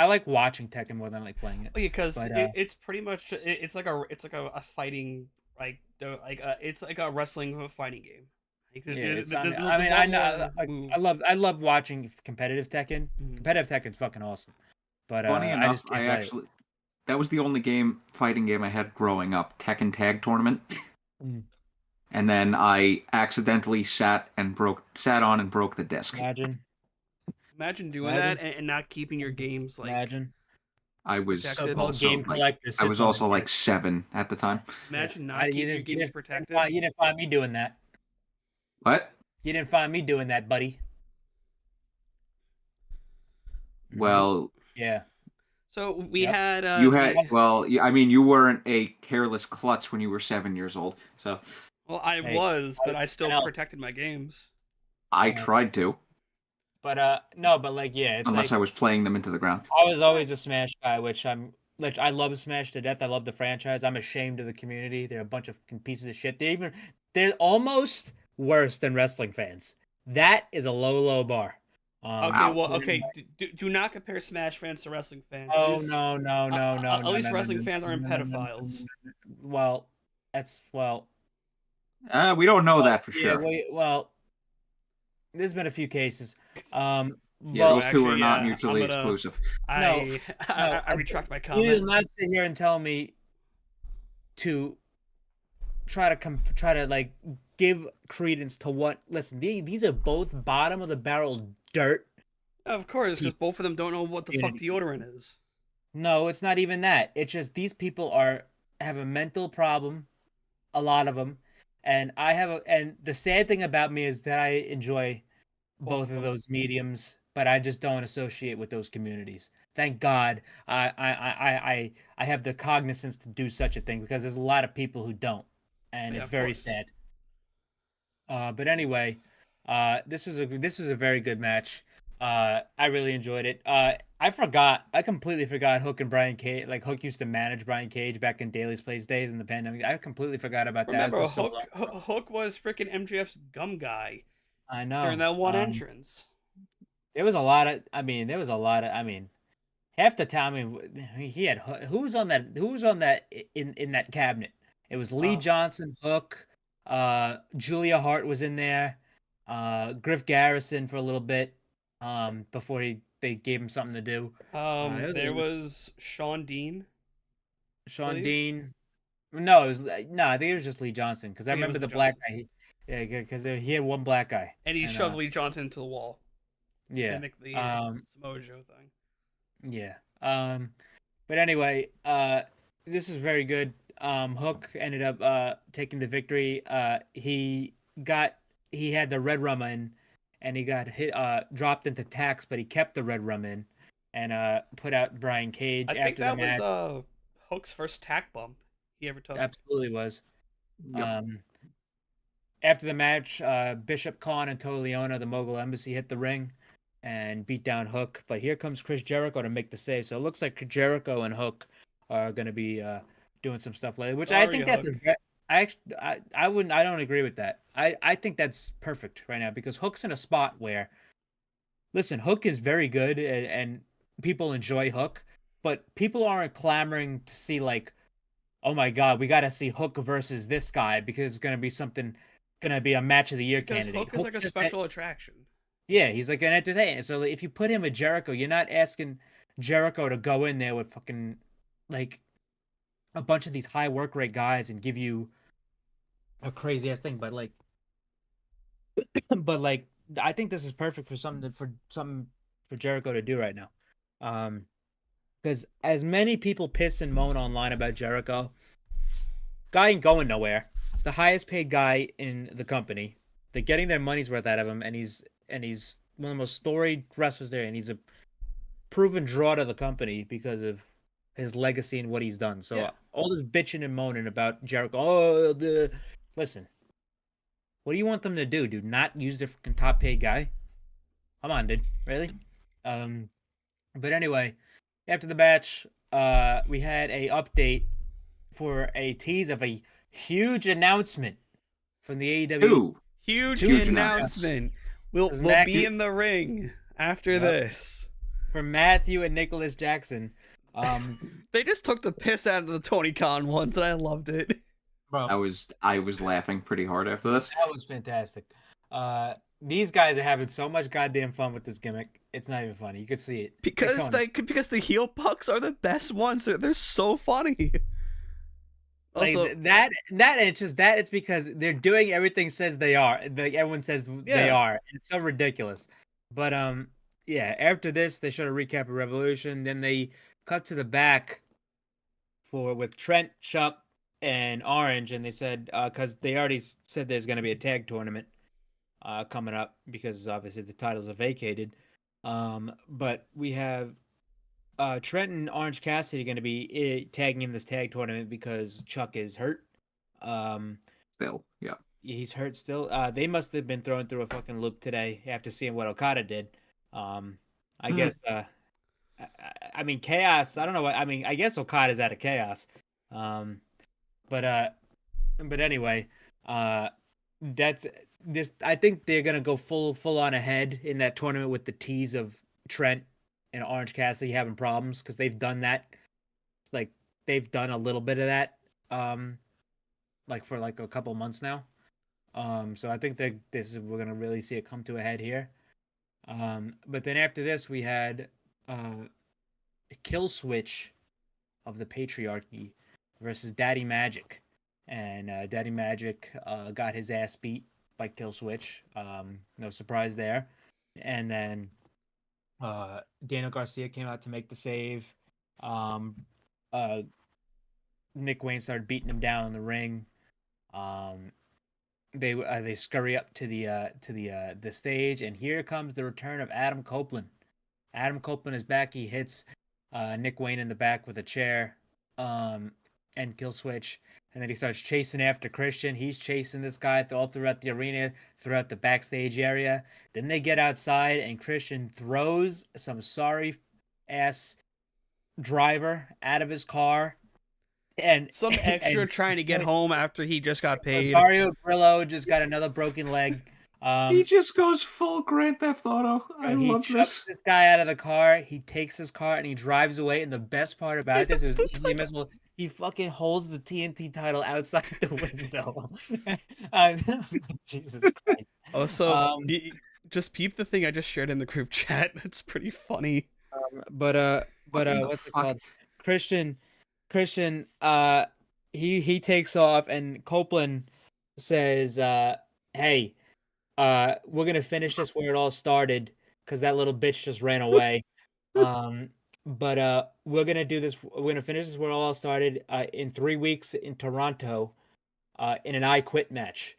like watching Tekken more than I like playing it. Because it's pretty much it's like a fighting it's like a wrestling fighting game. I love watching competitive Tekken. Competitive Tekken's fucking awesome. But funny enough, that was the only fighting game I had growing up, Tekken Tag Tournament. And then I accidentally sat on and broke the disc. Imagine doing that and not keeping your games like. Imagine. I was I was also like 7 at the time. Imagine not keeping your games protected. You didn't find me doing that. What? You didn't find me doing that, buddy. Well. Yeah. So we had. I mean, you weren't a careless klutz when you were 7 years old, so. Well, I was, but I still protected my games. I tried to. But it's unless I was playing them into the ground. I was always a Smash guy, which I love Smash to death. I love the franchise. I'm ashamed of the community. They're a bunch of pieces of shit. They're almost worse than wrestling fans. That is a low bar. Do not compare Smash fans to wrestling fans. Oh, no. At least wrestling fans aren't pedophiles. Well, we don't know that for sure. Well, there's been a few cases. Those two are not mutually exclusive. I retract my comment. You will not sit here and tell me to try to give credence to what. Listen, these are both bottom of the barrel dirt. Of course, just both of them don't know what the fuck deodorant is. No, it's not even that. It's just these people have a mental problem, a lot of them, and and the sad thing about me is that I enjoy both of those mediums, but I just don't associate with those communities. Thank God I have the cognizance to do such a thing, because there's a lot of people who don't, and it's very sad. But anyway, this was a very good match. I really enjoyed it. I completely forgot Hook and Brian Cage. Like, Hook used to manage Brian Cage back in Daily's Place days in the pandemic. I completely forgot about that. Remember, Hook was freaking MJF's gum guy. I know. During that one entrance. There was a lot of. Half the time, he had who was on that in that cabinet? It was Lee Johnson, Hook, Julia Hart was in there, Griff Garrison for a little bit, before they gave him something to do. There was Sean Dean. Dean. No, I think it was just Lee Johnson, because I remember the black guy. Yeah, because he had one black guy. And he shoved Lee Johnson into the wall. Yeah. Mimic the Samoa Joe thing. Yeah. But anyway, this is very good. Hook ended up taking the victory. He had the red rum in, and he got dropped into tax, but he kept the red rum in, and put out Brian Cage I after think the that match. was Hook's first tack bump he ever took. Absolutely was. Yep. After the match, Bishop Khan and Tony Leona, the Mogul Embassy, hit the ring and beat down Hook. But here comes Chris Jericho to make the save. So it looks like Jericho and Hook are going to be doing some stuff later, which I think that's I don't agree with that. I think that's perfect right now because Hook's in a spot where, listen, Hook is very good and people enjoy Hook, but people aren't clamoring to see like, oh my God, we got to see Hook versus this guy because it's going to be a match of the year Because candidate. Hook is like a special attraction. Yeah, he's like an entertainer. So if you put him with Jericho, you're not asking Jericho to go in there with fucking like a bunch of these high work rate guys and give you a crazy ass thing. But like, I think this is perfect for something for Jericho to do right now. Because as many people piss and moan online about Jericho, guy ain't going nowhere. He's the highest paid guy in the company. They're getting their money's worth out of him, and he's one of the most storied wrestlers there, and he's a proven draw to the company because of his legacy and what he's done. So all this bitching and moaning about Jericho, listen, what do you want them to do? Do not use their fucking top paid guy? Come on, dude, really? But anyway, after the match, we had a update for a tease of a huge announcement from the AEW. Huge Huge announcement. We'll be in the ring after this. For Matthew and Nicholas Jackson. They just took the piss out of the Tony Khan ones, and I loved it. Bro, I was laughing pretty hard after this. that was fantastic. These guys are having so much goddamn fun with this gimmick. It's not even funny. You could see it. Because the heel pucks are the best ones. They're so funny. Also, like it's because they're doing everything says they are. Like everyone says they are. It's so ridiculous. But after this they showed a recap of Revolution. Then they cut to the back with Trent, Chuck, and Orange, and they said because they already said there's going to be a tag tournament coming up because obviously the titles are vacated. But we have Trent and Orange Cassidy going to be tagging in this tag tournament because Chuck is hurt. Still, yeah. He's hurt still. They must have been thrown through a fucking loop today after seeing what Okada did. I guess. I mean, Chaos. I don't know what. I mean, I guess Okada's out of Chaos. But anyway, that's this. I think they're gonna go full on ahead in that tournament with the tease of Trent and Orange Cassidy having problems because they've done that. Like they've done a little bit of that. Like for like a couple months now. So I think that we're gonna really see it come to a head here. But then after this we had a kill switch of the Patriarchy versus Daddy Magic, and Daddy Magic got his ass beat by Kill Switch. No surprise there. And then Daniel Garcia came out to make the save. Nick Wayne started beating him down in the ring. They scurry up to the stage, and here comes the return of Adam Copeland. Adam Copeland is back. He hits Nick Wayne in the back with a chair, and Kill Switch, and then he starts chasing after Christian. He's chasing this guy all throughout the arena, throughout the backstage area. Then they get outside, and Christian throws some sorry ass driver out of his car. And some extra trying to get home after he just got paid. Rosario Grillo just got another broken leg. He just goes full Grand Theft Auto. I love this guy out of the car. He takes his car and he drives away. And the best part about this, it was easily missable. He fucking holds the TNT title outside the window. Jesus Christ. Also, just peep the thing I just shared in the group chat. It's pretty funny. But what's it called? Christian, he takes off, and Copeland says, "Hey, we're gonna finish this where it all started, because that little bitch just ran away. But we're gonna do this. We're gonna finish this where it all started in 3 weeks in Toronto, in an I Quit match.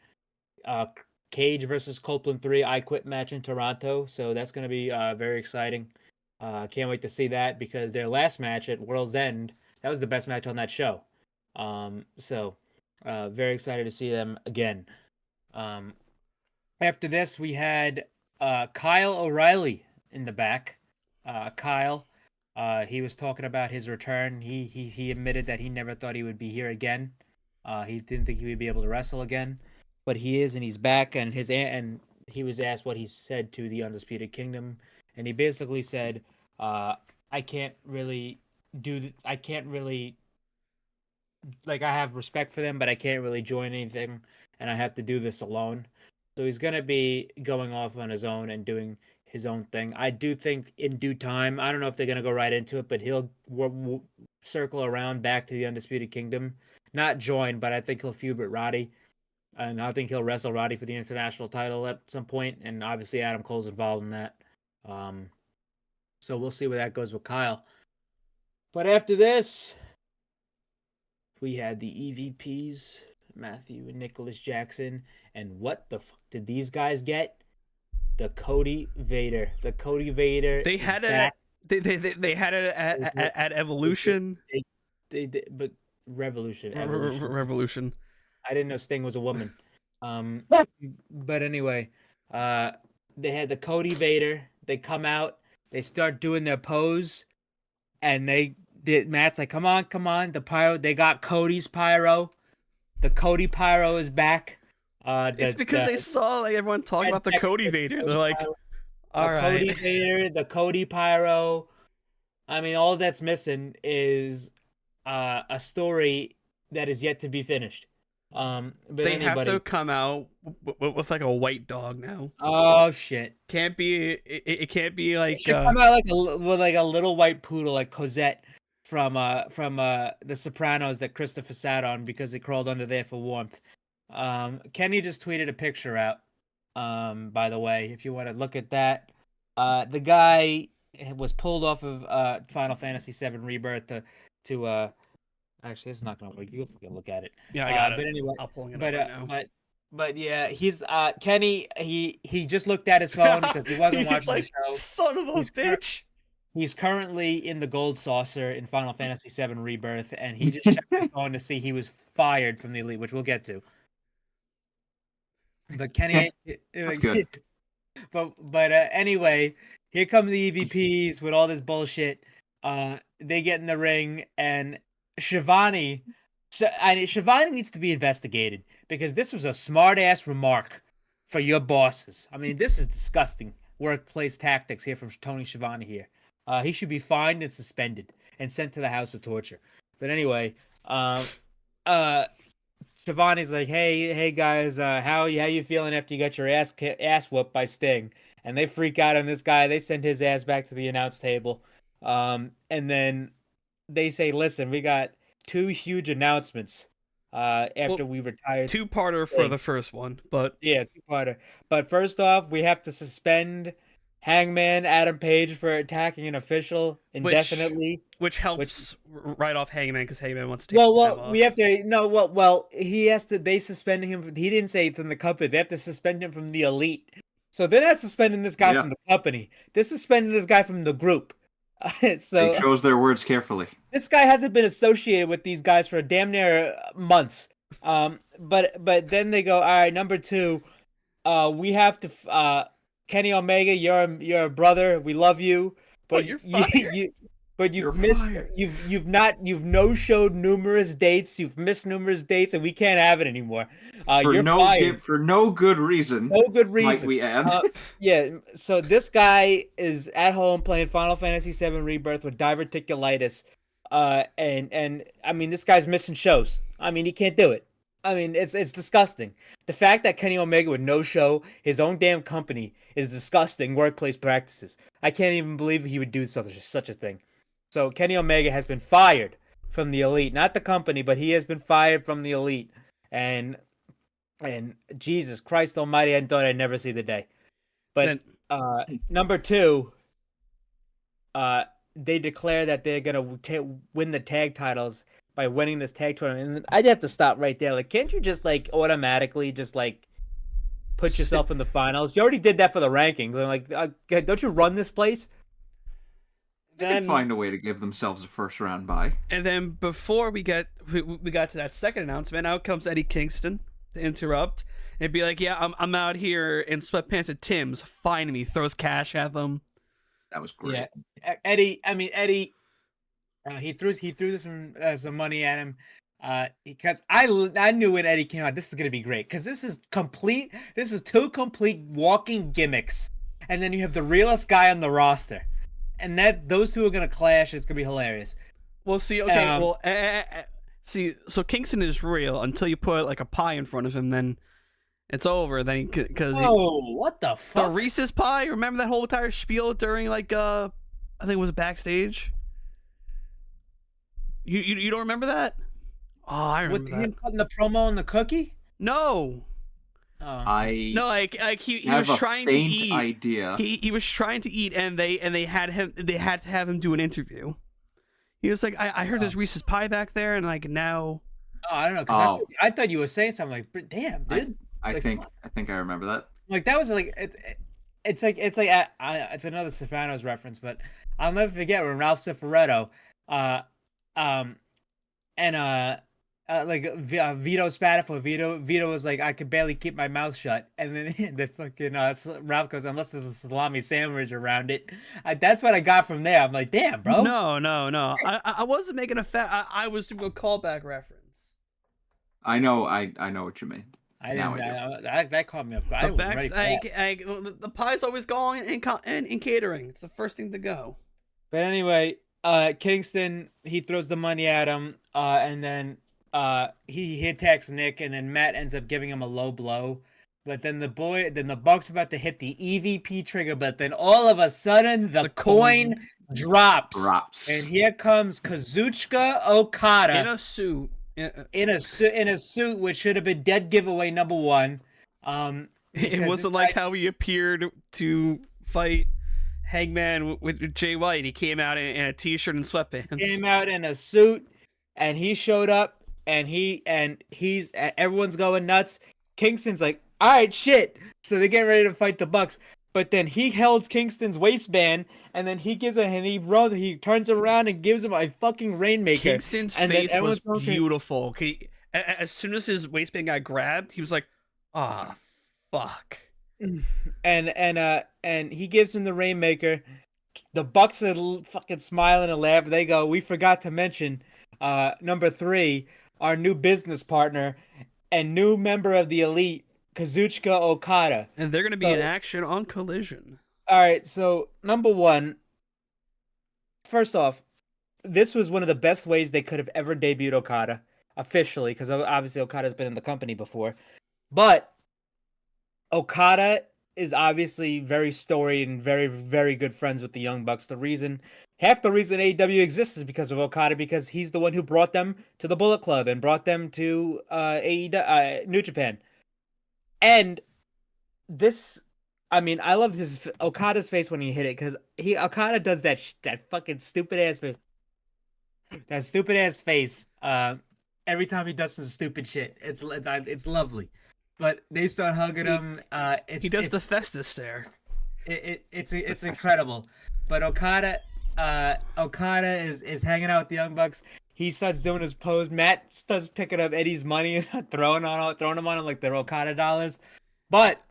Cage versus Copeland 3 I Quit match in Toronto. So that's going to be very exciting. Can't wait to see that because their last match at World's End, that was the best match on that show. So very excited to see them again. After this, we had Kyle O'Reilly in the back. Kyle, he was talking about his return. He admitted that he never thought he would be here again. He didn't think he would be able to wrestle again, but he is, and he's back. And he was asked what he said to the Undisputed Kingdom, and he basically said, "I can't really like, I have respect for them, but I can't really join anything, and I have to do this alone." So he's going to be going off on his own and doing his own thing. I do think in due time, I don't know if they're going to go right into it, but he'll circle around back to the Undisputed Kingdom. Not join, but I think he'll feud with Roddy. And I think he'll wrestle Roddy for the international title at some point. And obviously Adam Cole's involved in that. So we'll see where that goes with Kyle. But after this, we had the EVPs, Matthew and Nicholas Jackson. And what the fuck did these guys get? The Cody Vader. The Cody Vader. They had it. They had it at Evolution. But Revolution. Revolution. I didn't know Sting was a woman. But anyway, they had the Cody Vader. They come out. They start doing their pose, and Matt's like, "Come on, the pyro." They got Cody's pyro. The Cody pyro is back. It's because they saw like everyone talking about the Cody Vader. They're like, all right. Cody Vader, the Cody pyro. I mean, all that's missing is a story that is yet to be finished. But they have to come out with like a white dog now. Oh shit! Can't be. It can't be like. It should come out with a little white poodle like Cosette from The Sopranos that Christopher sat on because it crawled under there for warmth. Kenny just tweeted a picture out. By the way, if you want to look at that, the guy was pulled off of Final Fantasy VII Rebirth to actually, it's not gonna work. You can look at it. Yeah, I got it. But anyway, I'm pulling it up right now. But yeah, he's Kenny. He just looked at his phone because he wasn't watching the show. Son of a bitch. He's currently in the Gold Saucer in Final Fantasy VII Rebirth, and he just checked his phone to see he was fired from the Elite, which we'll get to. But Kenny, that's good. But anyway, here come the EVPs with all this bullshit. They get in the ring, and Shivani needs to be investigated because this was a smart-ass remark for your bosses. I mean, this is disgusting workplace tactics here from Tony Schiavone here. He should be fined and suspended and sent to the house of torture. But anyway, Shivani's like, hey guys, how you feeling after you got your ass whooped by Sting? And they freak out on this guy. They send his ass back to the announce table. And then they say, listen, we got 2 huge announcements after we retired. 2-parter for the first one, but yeah, 2-parter. But first off, we have to suspend Hangman Adam Page for attacking an official indefinitely, which helps right off Hangman because Hangman wants to take time off. We have to he has to. They suspended him. He didn't say from the company. They have to suspend him from the Elite. So they're not suspending this guy from the company. They're suspending this guy from the group. So they chose their words carefully. This guy hasn't been associated with these guys for damn near months. But then they go, all right, number 2, we have to. Kenny Omega, you're a brother. We love you, but you're fired. You've no-showed numerous dates. You've missed numerous dates, and we can't have it anymore. You're fired for no good reason. No good reason. Might we add? Yeah. So this guy is at home playing Final Fantasy VII Rebirth with diverticulitis, and I mean this guy's missing shows. I mean he can't do it. I mean it's disgusting. The fact that Kenny Omega would no-show his own damn company is disgusting workplace practices. I can't even believe he would do such a thing. So Kenny Omega has been fired from the Elite, not the company, but he has been fired from the Elite. And Jesus Christ Almighty, I thought I'd never see the day. But number 2, they declare that they're gonna win the tag titles by winning this tag tournament. And I'd have to stop right there. Like, can't you just like automatically just like put yourself in the finals. You already did that for the rankings. I'm like, don't you run this place? They can find a way to give themselves a first round bye. And then before we got to that second announcement, out comes Eddie Kingston to interrupt and be like, "Yeah, I'm out here in sweatpants at Tim's. Find me." Throws cash at them. That was great. Yeah, Eddie. He threw some money at him. Because I knew when Eddie came out, this is gonna be great. Because this is two complete walking gimmicks, and then you have the realest guy on the roster. And those two are gonna clash. It's gonna be hilarious. Well, see, okay, see, so Kingston is real until you put like a pie in front of him, then it's over. Then what the fuck? The Reese's pie. Remember that whole entire spiel during like I think it was backstage. You don't remember that? Oh, I remember With that. him putting the promo on the cookie? No. Like he was trying to eat. Idea. He was trying to eat, and they had to have him do an interview. He was like, I heard there's Reese's pie back there, and like now. Oh, I don't know. Cause I thought you were saying something like, damn, dude. I think I remember that. Like that was like it's another Sopranos reference, but I'll never forget when Ralph Cifaretto, Vito spat for Vito. Vito was like, I could barely keep my mouth shut, and then the fucking Ralph goes, unless there's a salami sandwich around it. That's what I got from there. I'm like, damn, bro. No. I wasn't making I was doing a callback reference. I know what you mean. That caught me off guard. The pie's always going in catering. It's the first thing to go. But anyway, Kingston, he throws the money at him, and then he attacks Nick, and then Matt ends up giving him a low blow. But then the Buck's about to hit the EVP trigger, but then all of a sudden the coin drops. And here comes Kazuchika Okada in a suit. In a suit, which should have been dead giveaway number 1. It wasn't like how he appeared to fight Hangman with Jay White. He came out in a t-shirt and sweatpants. Came out in a suit, and he showed up, and he's everyone's going nuts. Kingston's like, all right, shit. So they get ready to fight the Bucks. But then he held Kingston's waistband, and then he turns around and gives him a fucking rainmaker. Kingston's face was beautiful. As soon as his waistband got grabbed, he was like, "Ah, fuck." And he gives him the rainmaker. The Bucks are fucking smiling and laughing. They go, we forgot to mention number 3, our new business partner and new member of the Elite, Kazuchika Okada. And they're going to be in action on Collision. All right, so number 1, first off, this was one of the best ways they could have ever debuted Okada officially, because obviously Okada's been in the company before. But Okada is obviously very storied and very, very good friends with the Young Bucks. Half the reason AEW exists is because of Okada, because he's the one who brought them to the Bullet Club and brought them to New Japan. And this, I love Okada's face when he hit it, because Okada does that fucking stupid ass face. That stupid ass face. Every time he does some stupid shit, it's lovely. But they start hugging him. He does the Festus stare. It's incredible. But Okada is hanging out with the Young Bucks. He starts doing his pose. Matt starts picking up Eddie's money and throwing them on him like they're Okada dollars. But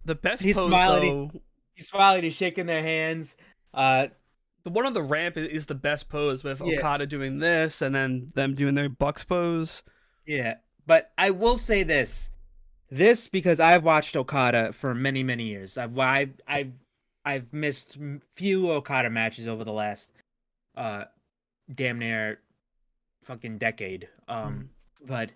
the best he's pose, smiling. though, he's smiling. He's shaking their hands. The one on the ramp is the best pose, with Okada doing this and then them doing their Bucks pose. Yeah, but I will say this because I've watched Okada for many, many years. I've missed few Okada matches over the last damn near fucking decade. But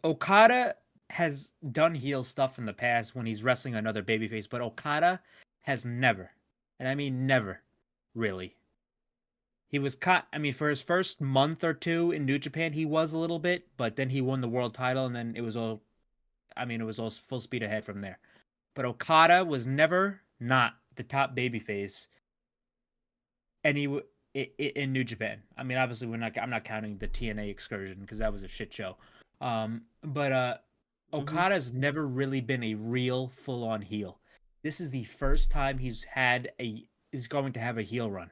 Okada has done heel stuff in the past when he's wrestling another babyface, but Okada has never, and I mean never, really. He was caught. For his first month or 2 in New Japan, he was a little bit, but then he won the world title, and then it was all full speed ahead from there. But Okada was never not the top babyface, and in New Japan. Obviously I'm not counting the TNA excursion because that was a shit show. But Okada's never really been a real full-on heel. This is the first time is going to have a heel run.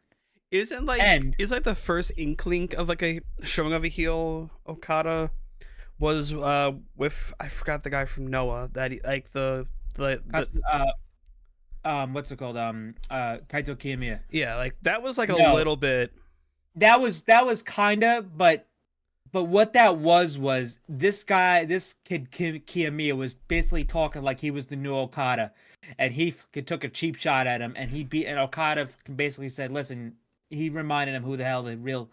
Isn't like the first inkling of like a showing of a heel Okada was with I forgot the guy from Noah that what's it called? Kaito Kiyomiya. Yeah, like that was like a little bit. That was kinda, but what that was this kid Kiyomiya was basically talking like he was the new Okada, and he took a cheap shot at him, and Okada basically said, "Listen," he reminded him who the hell the real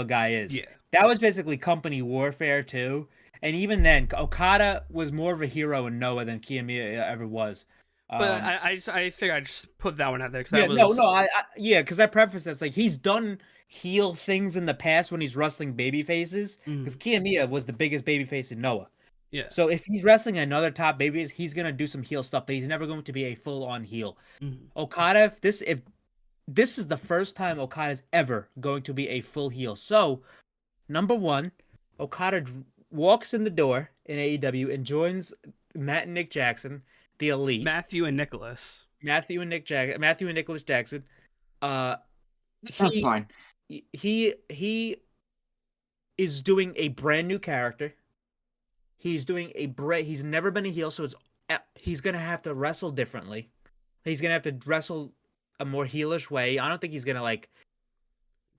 guy is. Yeah, that was basically company warfare too. And even then, Okada was more of a hero in Noah than Kiyomiya ever was. But I figured I'd just put that one out there. Because I preface this like he's done heel things in the past when he's wrestling baby faces. Because Kiyomiya was the biggest baby face in Noah. Yeah. So if he's wrestling another top baby, he's gonna do some heel stuff, but he's never going to be a full on heel. Okada, if this is the first time Okada's ever going to be a full heel. So, number one, Okada walks in the door in AEW and joins Matt and Nick Jackson, the Elite. Matthew and Nicholas Jackson. That's fine. He is doing a brand new character. He's doing he's never been a heel, so he's gonna have to wrestle differently. He's gonna have to wrestle a more heelish way. I don't think he's gonna like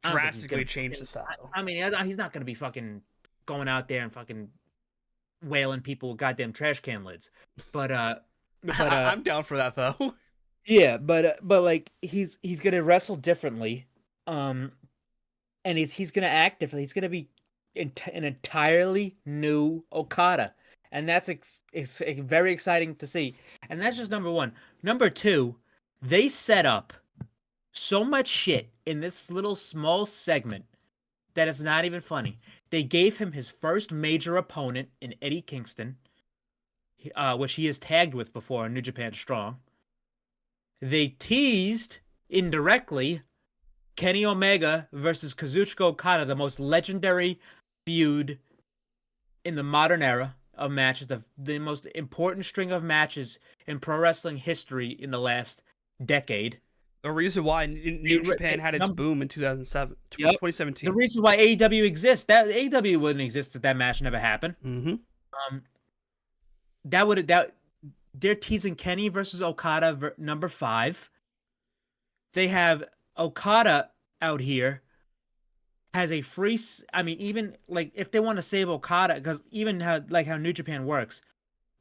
drastically change the style. I mean, he's not gonna be fucking going out there and fucking wailing people with goddamn trash can lids. But I'm down for that though. Yeah, but like he's gonna wrestle differently, and he's gonna act differently. He's gonna be an entirely new Okada, and that's very exciting to see. And that's just number one. Number two, they set up so much shit in this little small segment that it's not even funny. They gave him his first major opponent in Eddie Kingston, which he has tagged with before in New Japan Strong. They teased indirectly Kenny Omega versus Kazuchika Okada, the most legendary feud in the modern era of matches, the most important string of matches in pro wrestling history in the last decade. The reason why New Japan had its boom in 2017. The reason why AEW exists, that AEW wouldn't exist if that match never happened. They're teasing Kenny versus Okada number 5. They have Okada out here has a free. I mean, even like if they want to save Okada, because even how New Japan works,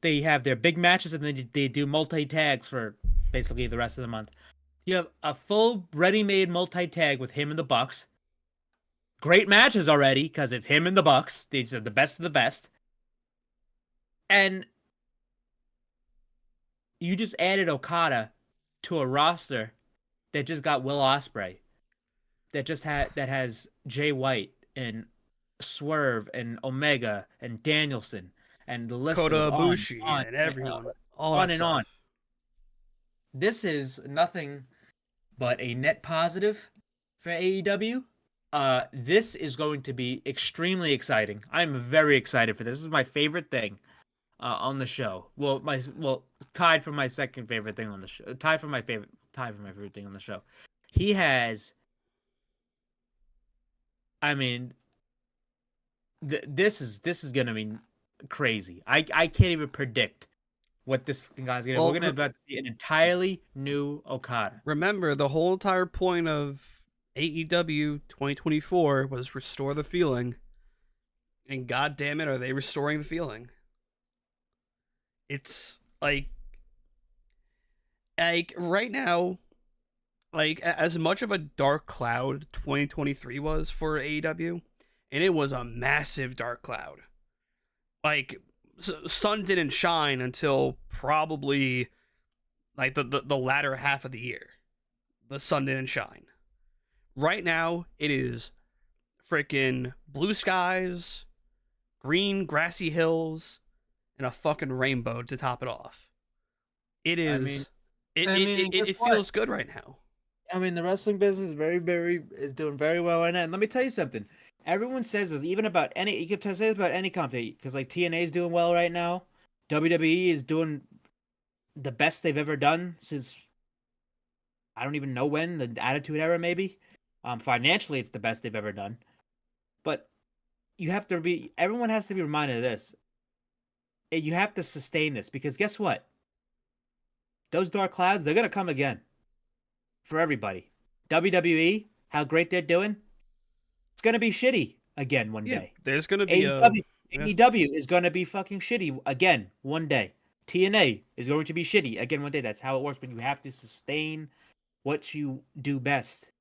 they have their big matches and then they do multi tags for basically the rest of the month. You have a full ready-made multi-tag with him and the Bucks. Great matches already because it's him and the Bucks. These are the best of the best. And you just added Okada to a roster that just got Will Ospreay, that has Jay White and Swerve and Omega and Danielson and the list Kota goes Ibushi on and everyone, on and on. This is nothing but a net positive for AEW. This is going to be extremely exciting. I'm very excited for this. This is my favorite thing on the show. Tied for my second favorite thing on the show. Tied for my favorite thing on the show. He has. I mean, this is gonna be crazy. I can't even predict what this guy's gonna. We're gonna about to see an entirely new Okada. Remember, the whole entire point of AEW 2024 was restore the feeling, and god damn it, are they restoring the feeling? It's like right now, like as much of a dark cloud 2023 was for AEW, and it was a massive dark cloud. Like, sun didn't shine until probably like the latter half of the year. The sun didn't shine. Right now, it is freaking blue skies, green grassy hills, and a fucking rainbow to top it off. It is. It feels good right now. I mean, the wrestling business is is doing very well right now. And let me tell you something. everyone says this, even about any, you could say this about any company, because like TNA is doing well right now. WWE is doing the best they've ever done since I don't even know when, the Attitude Era maybe. Financially, it's the best they've ever done. But everyone has to be reminded of this. You have to sustain this, because guess what? Those dark clouds, they're going to come again for everybody. WWE, how great they're doing, it's going to be shitty again one day. There's going to be AEW is going to be fucking shitty again one day. TNA is going to be shitty again one day. That's how it works, but you have to sustain what you do best.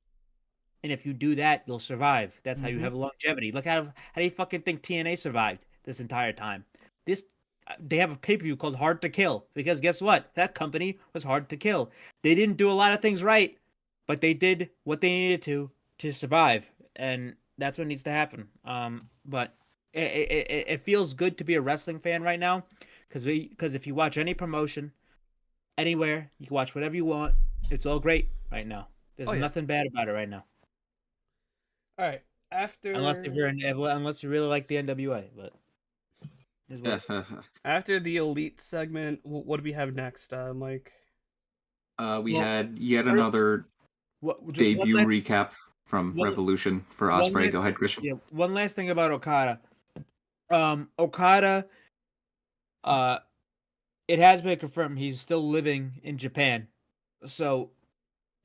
And if you do that, you'll survive. That's how you have longevity. Look how do you fucking think TNA survived this entire time? They have a pay-per-view called Hard to Kill, because guess what? That company was hard to kill. They didn't do a lot of things right, but they did what they needed to survive, and that's what needs to happen. But it feels good to be a wrestling fan right now, because if you watch any promotion anywhere, you can watch whatever you want. It's all great right now. There's nothing bad about it right now. All right, unless you really like the NWA, but after the Elite segment, what do we have next, Mike? We had yet another debut recap from Revolution for Ospreay. Go ahead, Christian. Yeah, one last thing about Okada. Okada, it has been confirmed he's still living in Japan, so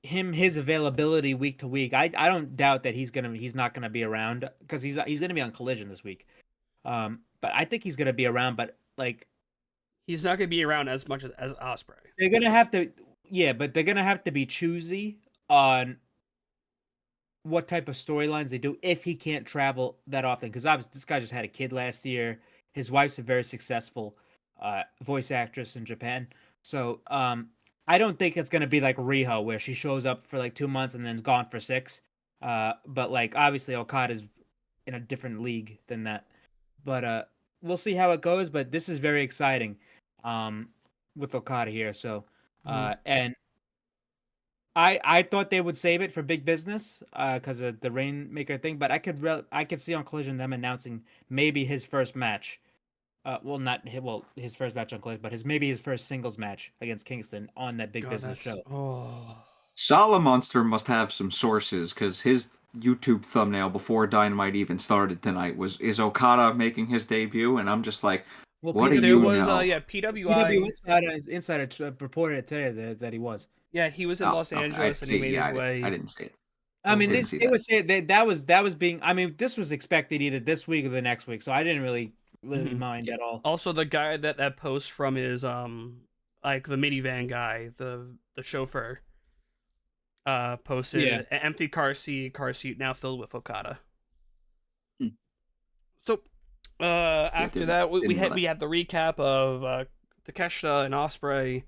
his availability week to week, I don't doubt that he's not gonna be around, because he's gonna be on Collision this week. But I think he's gonna be around, but like he's not gonna be around as much as Ospreay. They're gonna have to, but they're gonna have to be choosy on what type of storylines they do if he can't travel that often. Because obviously this guy just had a kid last year. His wife's a very successful voice actress in Japan, so I don't think it's gonna be like RIHO, where she shows up for like 2 months and then's gone for 6. But like obviously Okada's in a different league than that. But we'll see how it goes. But this is very exciting with Okada here. So and I thought they would save it for big business because of the Rainmaker thing. But I could see on Collision them announcing maybe his first match. His first match on Collision, but maybe his first singles match against Kingston on that big business show. Salamonster must have some sources, because his YouTube thumbnail before Dynamite even started tonight is Okada making his debut, and I'm just like, what do you know? PWI Insider reported it today that he was. Yeah, he was in Los Angeles and he made his way. I didn't see it. I mean, they would say that was being. I mean, this was expected either this week or the next week, so I didn't really mind at all. Also, the guy that post from is like the minivan guy, the chauffeur, posted an empty car seat now filled with Okada. So after that we had the recap of Takeshita and Ospreay.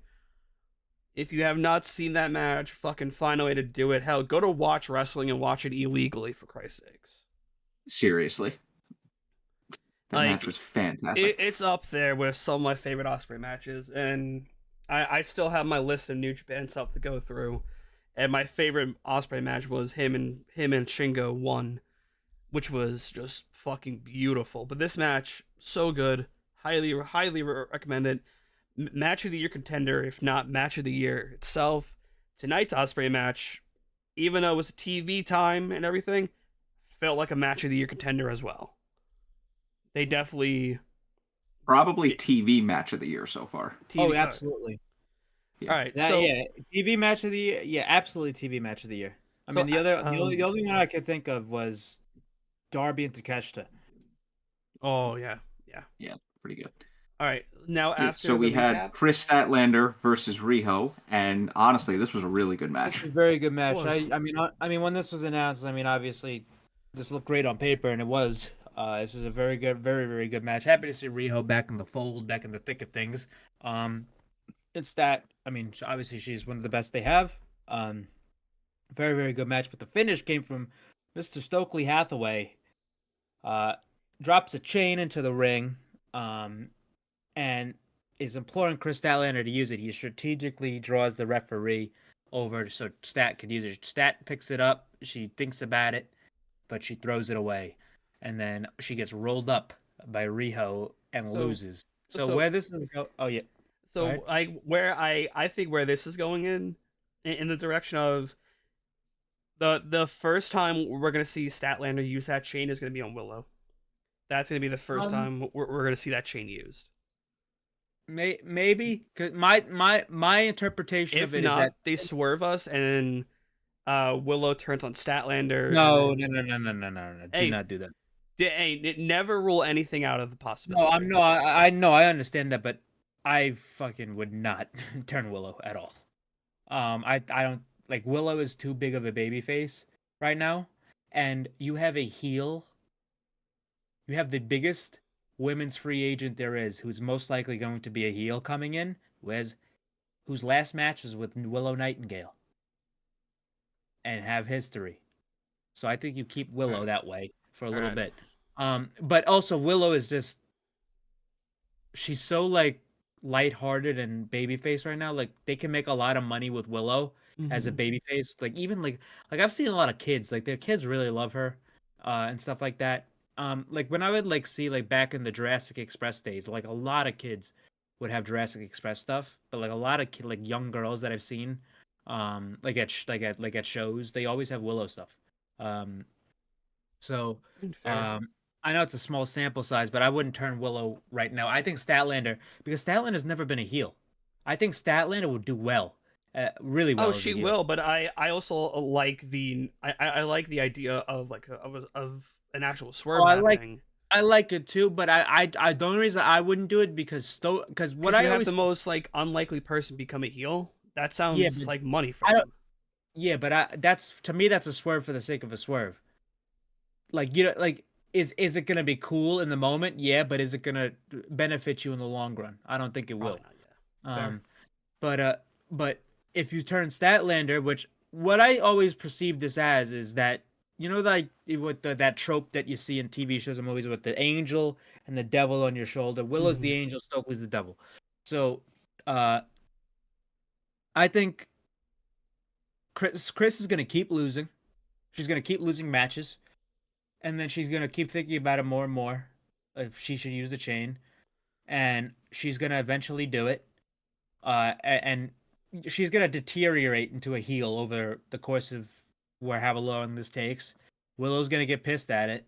If you have not seen that match, fucking find a way to do it. Hell, go to Watch Wrestling and watch it illegally, for Christ's sakes. Seriously. That match was fantastic. It's up there with some of my favorite Ospreay matches, and I still have my list of New Japan stuff to go through. And my favorite Ospreay match was him and Shingo 1, which was just fucking beautiful. But this match, so good. Highly recommend it. Match of the year contender, if not match of the year itself. Tonight's Ospreay match, even though it was TV time and everything, felt like a match of the year contender as well. They definitely probably TV match of the year so far. Oh, absolutely. Yeah. All right, TV match of the year. Yeah, absolutely TV match of the year. I mean, the only one I could think of was Darby and Takeshita. Oh yeah, pretty good. All right, now after so we had Kris Statlander versus RIHO, and honestly, this was a really good match. This was a very good match. I mean, when this was announced, I mean, obviously, this looked great on paper, and it was. This was a very good, very, very good match. Happy to see RIHO back in the fold, back in the thick of things. It's that, I mean, obviously she's one of the best they have. Very, very good match. But the finish came from Mr. Stokely Hathaway. Drops a chain into the ring, and is imploring Kris Statlander to use it. He strategically draws the referee over so Stat could use it. Stat picks it up. She thinks about it, but she throws it away. and then she gets rolled up by RIHO and So- loses. So, so- where this is go? Oh yeah. Go So ahead. I think where this is going in the direction of the first time we're gonna see Statlander use that chain is gonna be on Willow. That's gonna be the first time we're gonna see that chain used. Maybe, cause my interpretation If of it is not, that they swerve us and Willow turns on Statlander. no, and then- no. Do Hey, not do that. Hey, never rule anything out of the possibility. No, I'm no, I know, I understand that, but I fucking would not turn Willow at all. I don't like Willow is too big of a baby face right now, and you have a heel. You have the biggest women's free agent there is, who's most likely going to be a heel coming in, whose last match was with Willow Nightingale, and have history. So I think you keep Willow that way for a little bit. But also Willow is just she's so like lighthearted and babyface right now. Like they can make a lot of money with Willow as a babyface. Like even like I've seen a lot of kids, like their kids really love her, and stuff like that. Like when I would like see like back in the Jurassic Express days, like a lot of kids would have Jurassic Express stuff, but like a lot of like young girls that I've seen, like at shows, they always have Willow stuff. So I know it's a small sample size, but I wouldn't turn Willow right now. I think Statlander, because Statlander's never been a heel. I think Statlander would do well, really well. Oh, as a she heel. will, but I also like I like the idea of like of an actual swerve. Oh, happening. I like it too, but I the only reason I wouldn't do it because what I you always have the most like unlikely person become a heel. That sounds but like money for I them. don't. Yeah, but that's to me that's a swerve for the sake of a swerve. Like you know, like is it gonna be cool in the moment? Yeah, but is it gonna benefit you in the long run? I don't think it will. Probably not, But if you turn Statlander, which what I always perceive this as is that you know like with that trope that you see in TV shows and movies with the angel and the devil on your shoulder. Willow's the angel, Stokely's the devil. So I think Kris is gonna keep losing. She's gonna keep losing matches. And then she's gonna keep thinking about it more and more, if she should use the chain, and she's gonna eventually do it, and she's gonna deteriorate into a heel over the course of however long this takes. Willow's gonna get pissed at it,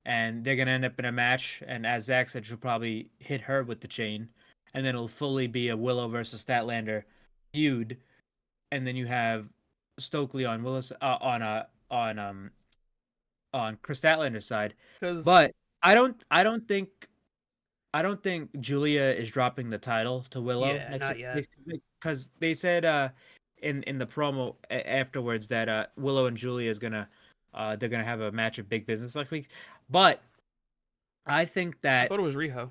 and they're gonna end up in a match. And as Zach said, she'll probably hit her with the chain, and then it'll fully be a Willow versus Statlander feud, and then you have Stokely on on Kris Statlander's side, but I don't think Julia is dropping the title to Willow not yet. because they said in the promo afterwards that Willow and Julia is gonna they're gonna have a match of big business next week, but I think I that thought it was RIHO.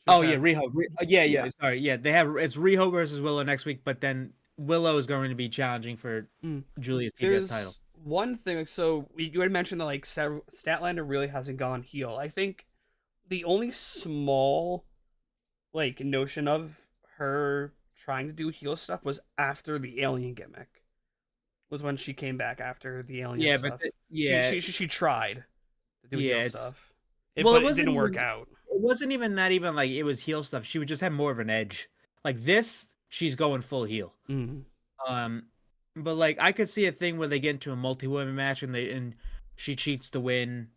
oh yeah RIHO yeah sorry yeah they have it's RIHO versus Willow next week, but then Willow is going to be challenging for Julia's TBS title. One thing, so you had mentioned that like Statlander really hasn't gone heel. I think the only small like notion of her trying to do heel stuff was after the alien gimmick. Was when she came back after the alien stuff. But she tried to do heel stuff. But it didn't work out. It wasn't even that even like it was heel stuff. She would just have more of an edge. Like this, she's going full heel. But like I could see a thing where they get into a multi-woman match and she cheats to win.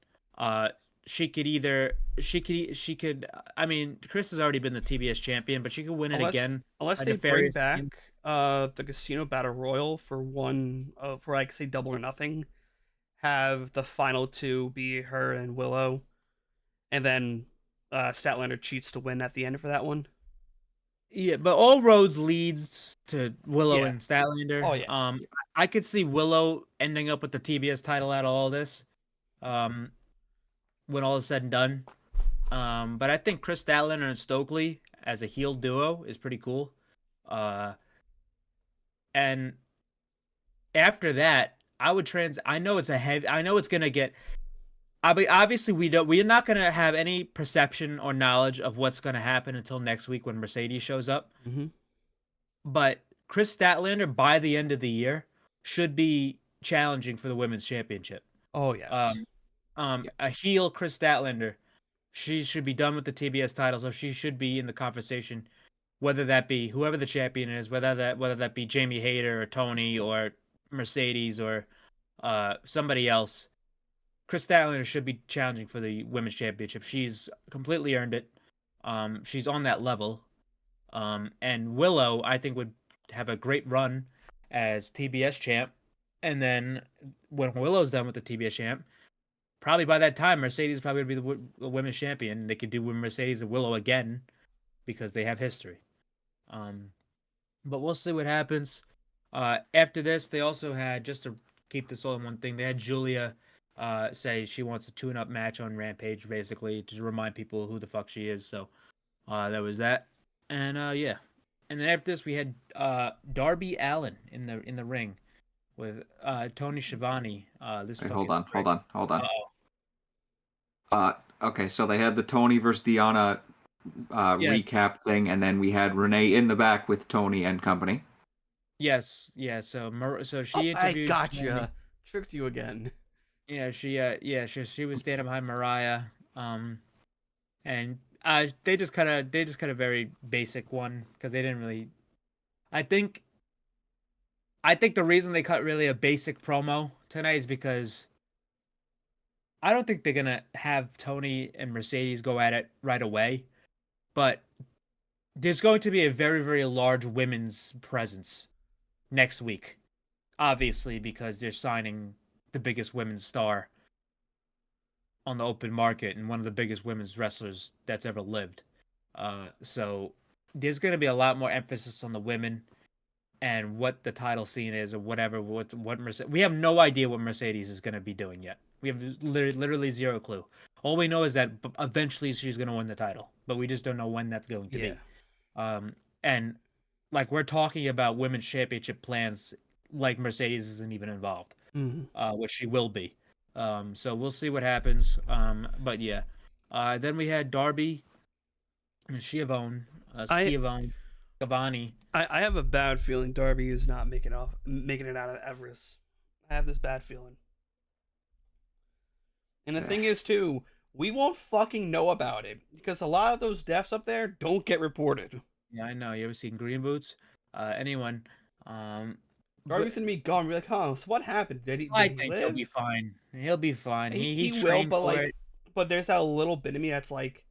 She could. I mean, Kris has already been the TBS champion, but she could win it again. Unless they bring back the Casino Battle Royal for for like say Double or Nothing, have the final two be her and Willow, and then Statlander cheats to win at the end for that one. Yeah, but all roads leads to Willow and Statlander. Oh yeah. I could see Willow ending up with the TBS title out of all this, when all is said and done. But I think Kris Statlander and Stokely as a heel duo is pretty cool. And after that, I know it's gonna get. Obviously, we're not gonna have any perception or knowledge of what's gonna happen until next week when Mercedes shows up. But Kris Statlander, by the end of the year, should be challenging for the women's championship. Oh yes. a heel Kris Statlander. She should be done with the TBS title, so she should be in the conversation, whether that be whoever the champion is, whether that be Jamie Hayter or Tony or Mercedes or somebody else. Kris Statlander should be challenging for the women's championship. She's completely earned it. She's on that level. And Willow, I think, would have a great run as TBS champ. And then when Willow's done with the TBS champ, probably by that time, Mercedes is probably going to be the women's champion. They could do Mercedes and Willow again because they have history. But we'll see what happens. After this, they also had, just to keep this all in one thing, they had Julia say she wants a tune-up match on Rampage, basically, to remind people who the fuck she is. So that was that. And yeah. And then after this, we had Darby Allin in the ring with Tony Schiavone. Wait, hold on. Okay, so they had the Tony versus Deanna recap thing, and then we had Renee in the back with Tony and company. Yes, yeah. So she interviewed. I gotcha. Tricked you again. Yeah, she was standing behind Mariah. And they just cut a very basic one because they didn't really. I think the reason they cut really a basic promo tonight is because I don't think they're gonna have Tony and Mercedes go at it right away, but there's going to be a very, very large women's presence next week, obviously, because they're signing the biggest women's star on the open market and one of the biggest women's wrestlers that's ever lived. So there's going to be a lot more emphasis on the women and what the title scene is or whatever. We have no idea what Mercedes is going to be doing yet. We have literally zero clue. All we know is that eventually she's going to win the title, but we just don't know when that's going to be. And like we're talking about women's championship plans, like Mercedes isn't even involved, which she will be. So we'll see what happens. But yeah, then we had Darby and Schiavone, Cavani. I have a bad feeling Darby is not making it out of Everest. I have this bad feeling. And the thing is, too, we won't fucking know about it because a lot of those deaths up there don't get reported. Yeah, I know. You ever seen Green Boots? Anyone? Darby's gonna be gone. We're like, huh? So what happened? Did he? I think he'll be fine. He'll be fine. He will, trained for it. But there's that little bit of me that's like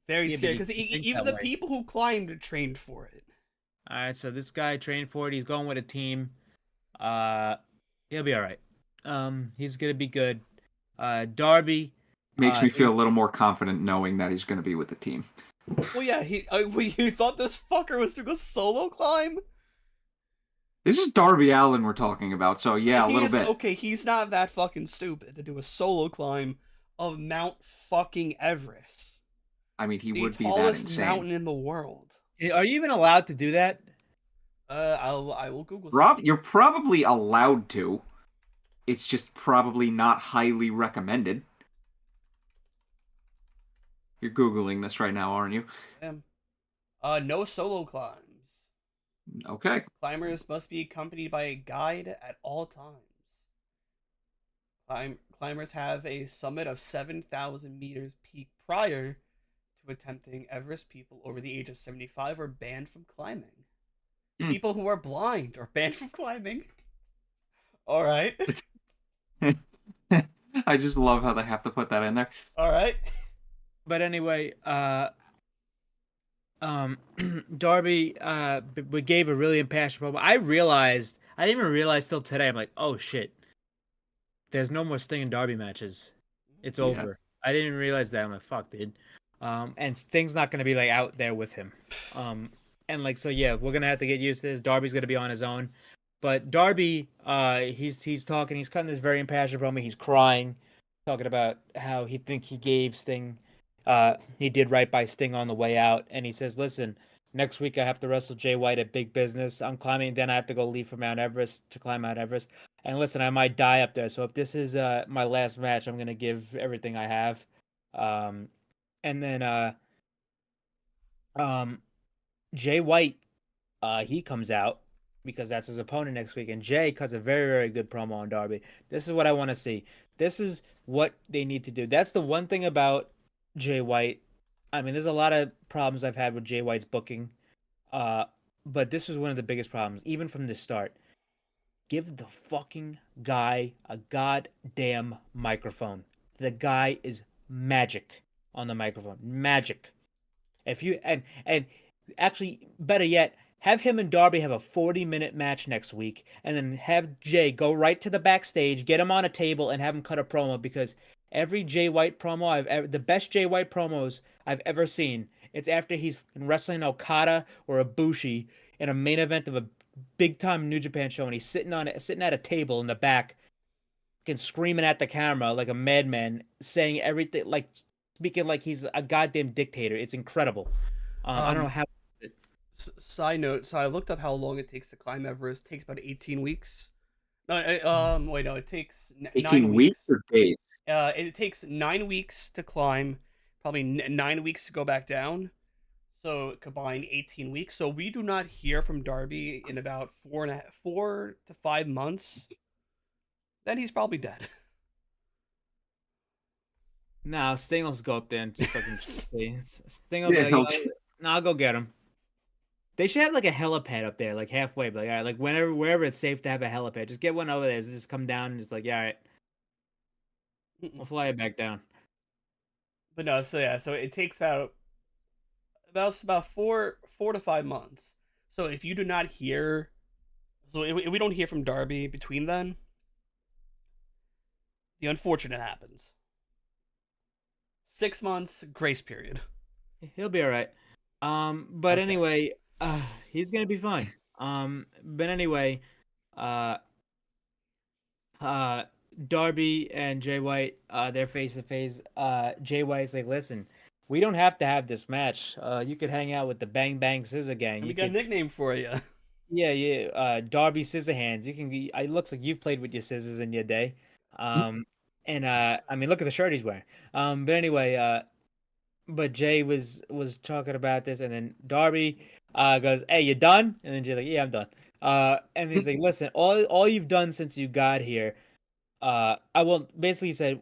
very scared because even the people who climbed trained for it. All right, so this guy trained for it. He's going with a team. He'll be all right. He's gonna be good. Darby makes me feel a little more confident knowing that he's gonna be with the team. Well, yeah, you thought this fucker was to go solo climb. This is Darby Allin we're talking about, so yeah, a little bit. Okay, he's not that fucking stupid to do a solo climb of Mount fucking Everest. I mean, he would be that tallest insane. Mountain in the world. Are you even allowed to do that? I will Google. Rob, you're probably allowed to. It's just probably not highly recommended. You're Googling this right now, aren't you? No solo climbs. Okay. Climbers must be accompanied by a guide at all times. Climbers have a summit of 7,000 meters peak prior to attempting Everest. People over the age of 75 are banned from climbing. People who are blind are banned from climbing. All right. I just love how they have to put that in there. All right. But anyway, Darby gave a really impassioned promo. I didn't even realize till today. I'm like, oh shit, there's no more Sting and Darby matches. It's over. I didn't even realize that. I'm like, fuck, dude. And Sting's not gonna be like out there with him. And like, so yeah, we're gonna have to get used to this. Darby's gonna be on his own. But Darby, he's talking. He's cutting this very impassioned promo. He's crying, talking about how he gave Sting. He did right by Sting on the way out, and he says, "Listen, next week I have to wrestle Jay White at Big Business. I'm climbing, then I have to go leave for Mount Everest to climb Mount Everest. And listen, I might die up there. So if this is my last match, I'm gonna give everything I have." And then Jay White, he comes out because that's his opponent next week, and Jay cuts a very, very good promo on Darby. This is what I want to see. This is what they need to do. That's the one thing about Jay White. I mean, there's a lot of problems I've had with Jay White's booking, but this was one of the biggest problems, even from the start. Give the fucking guy a goddamn microphone. The guy is magic on the microphone. Magic. If you and actually better yet, have him and Darby have a 40-minute match next week, and then have Jay go right to the backstage, get him on a table, and have him cut a promo, because every Jay White promo the best Jay White promos I've ever seen, it's after he's wrestling Okada or Ibushi in a main event of a big-time New Japan show, and he's sitting at a table in the back, and screaming at the camera like a madman, saying everything, like speaking like he's a goddamn dictator. It's incredible. I don't know how. Side note: so I looked up how long it takes to climb Everest. It takes about 18 weeks. No, wait, no, it takes 18 9 weeks or days? It takes 9 weeks to climb, probably 9 weeks to go back down. So combined 18 weeks. So we do not hear from Darby in about 4 to 5 months. Then he's probably dead. No, Sting will go up there and just fucking Sting will be like, no, I'll go get him. They should have like a helipad up there, like halfway, but like, all right, like wherever it's safe to have a helipad, just get one over there. Just come down and just like, yeah, all right, we'll fly it back down. But no, so yeah, so it takes about 4 to 5 months. So if you do not hear, so if we don't hear from Darby between then, the unfortunate happens. 6 months grace period. He'll be all right. But okay. Anyway, he's gonna be fine. But anyway, Darby and Jay White, they're face to face. Jay White's like, listen, we don't have to have this match. You could hang out with the Bang Bang Scissor Gang. We got a nickname for you. Yeah. Darby Scissorhands. You can. It looks like you've played with your scissors in your day. And I mean, look at the shirt he's wearing. But anyway, but Jay was talking about this, and then Darby goes, "Hey, you done?" And then Jay's like, "Yeah, I'm done." And he's like, "Listen, all you've done since you got here, basically said,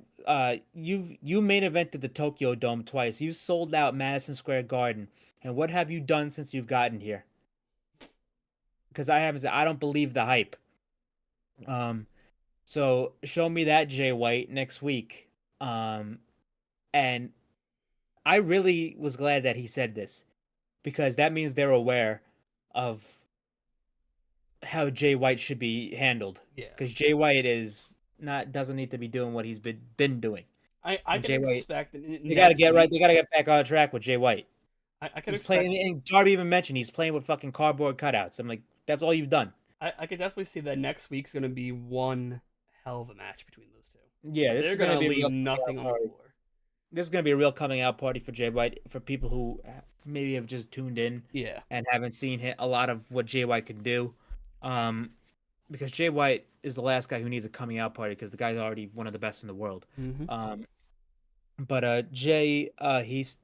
you main evented the Tokyo Dome twice. You sold out Madison Square Garden, and what have you done since you've gotten here? Because I don't believe the hype. So show me that, Jay White, next week." And I really was glad that he said this, because that means they're aware of how Jay White should be handled. Yeah. Because Jay White doesn't need to be doing what he's been doing. I can expect they gotta get right. They gotta get back on track with Jay White. I can he's expect, playing, and Darby even mentioned he's playing with fucking cardboard cutouts. I'm like, that's all you've done. I could definitely see that next week's gonna be one hell of a match between those two. Yeah, they're gonna leave nothing on the floor. This is going to be a real coming out party for Jay White, for people who maybe have just tuned in and haven't seen a lot of what Jay White can do. Because Jay White is the last guy who needs a coming out party, because the guy's already one of the best in the world. Mm-hmm. But Jay,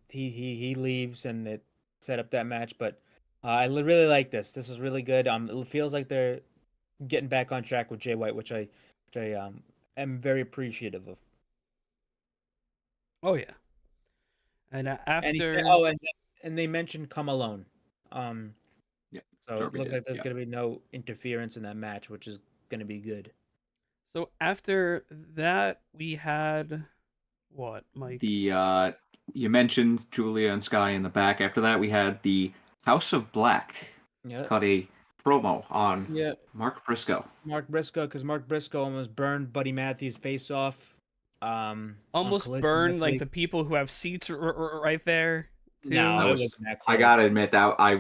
he leaves, and it set up that match. But I really like this. This is really good. It feels like they're getting back on track with Jay White, which I am very appreciative of. Oh yeah, and after and they mentioned Come Alone, yeah. So it looks like there's gonna be no interference in that match, which is gonna be good. So after that, we had what, Mike? You mentioned Julia and Sky in the back. After that, we had the House of Black cut a promo on Mark Briscoe. Because Mark Briscoe almost burned Buddy Matthews' face off. Almost burned like the people who have seats right there. Too. No, I gotta admit that I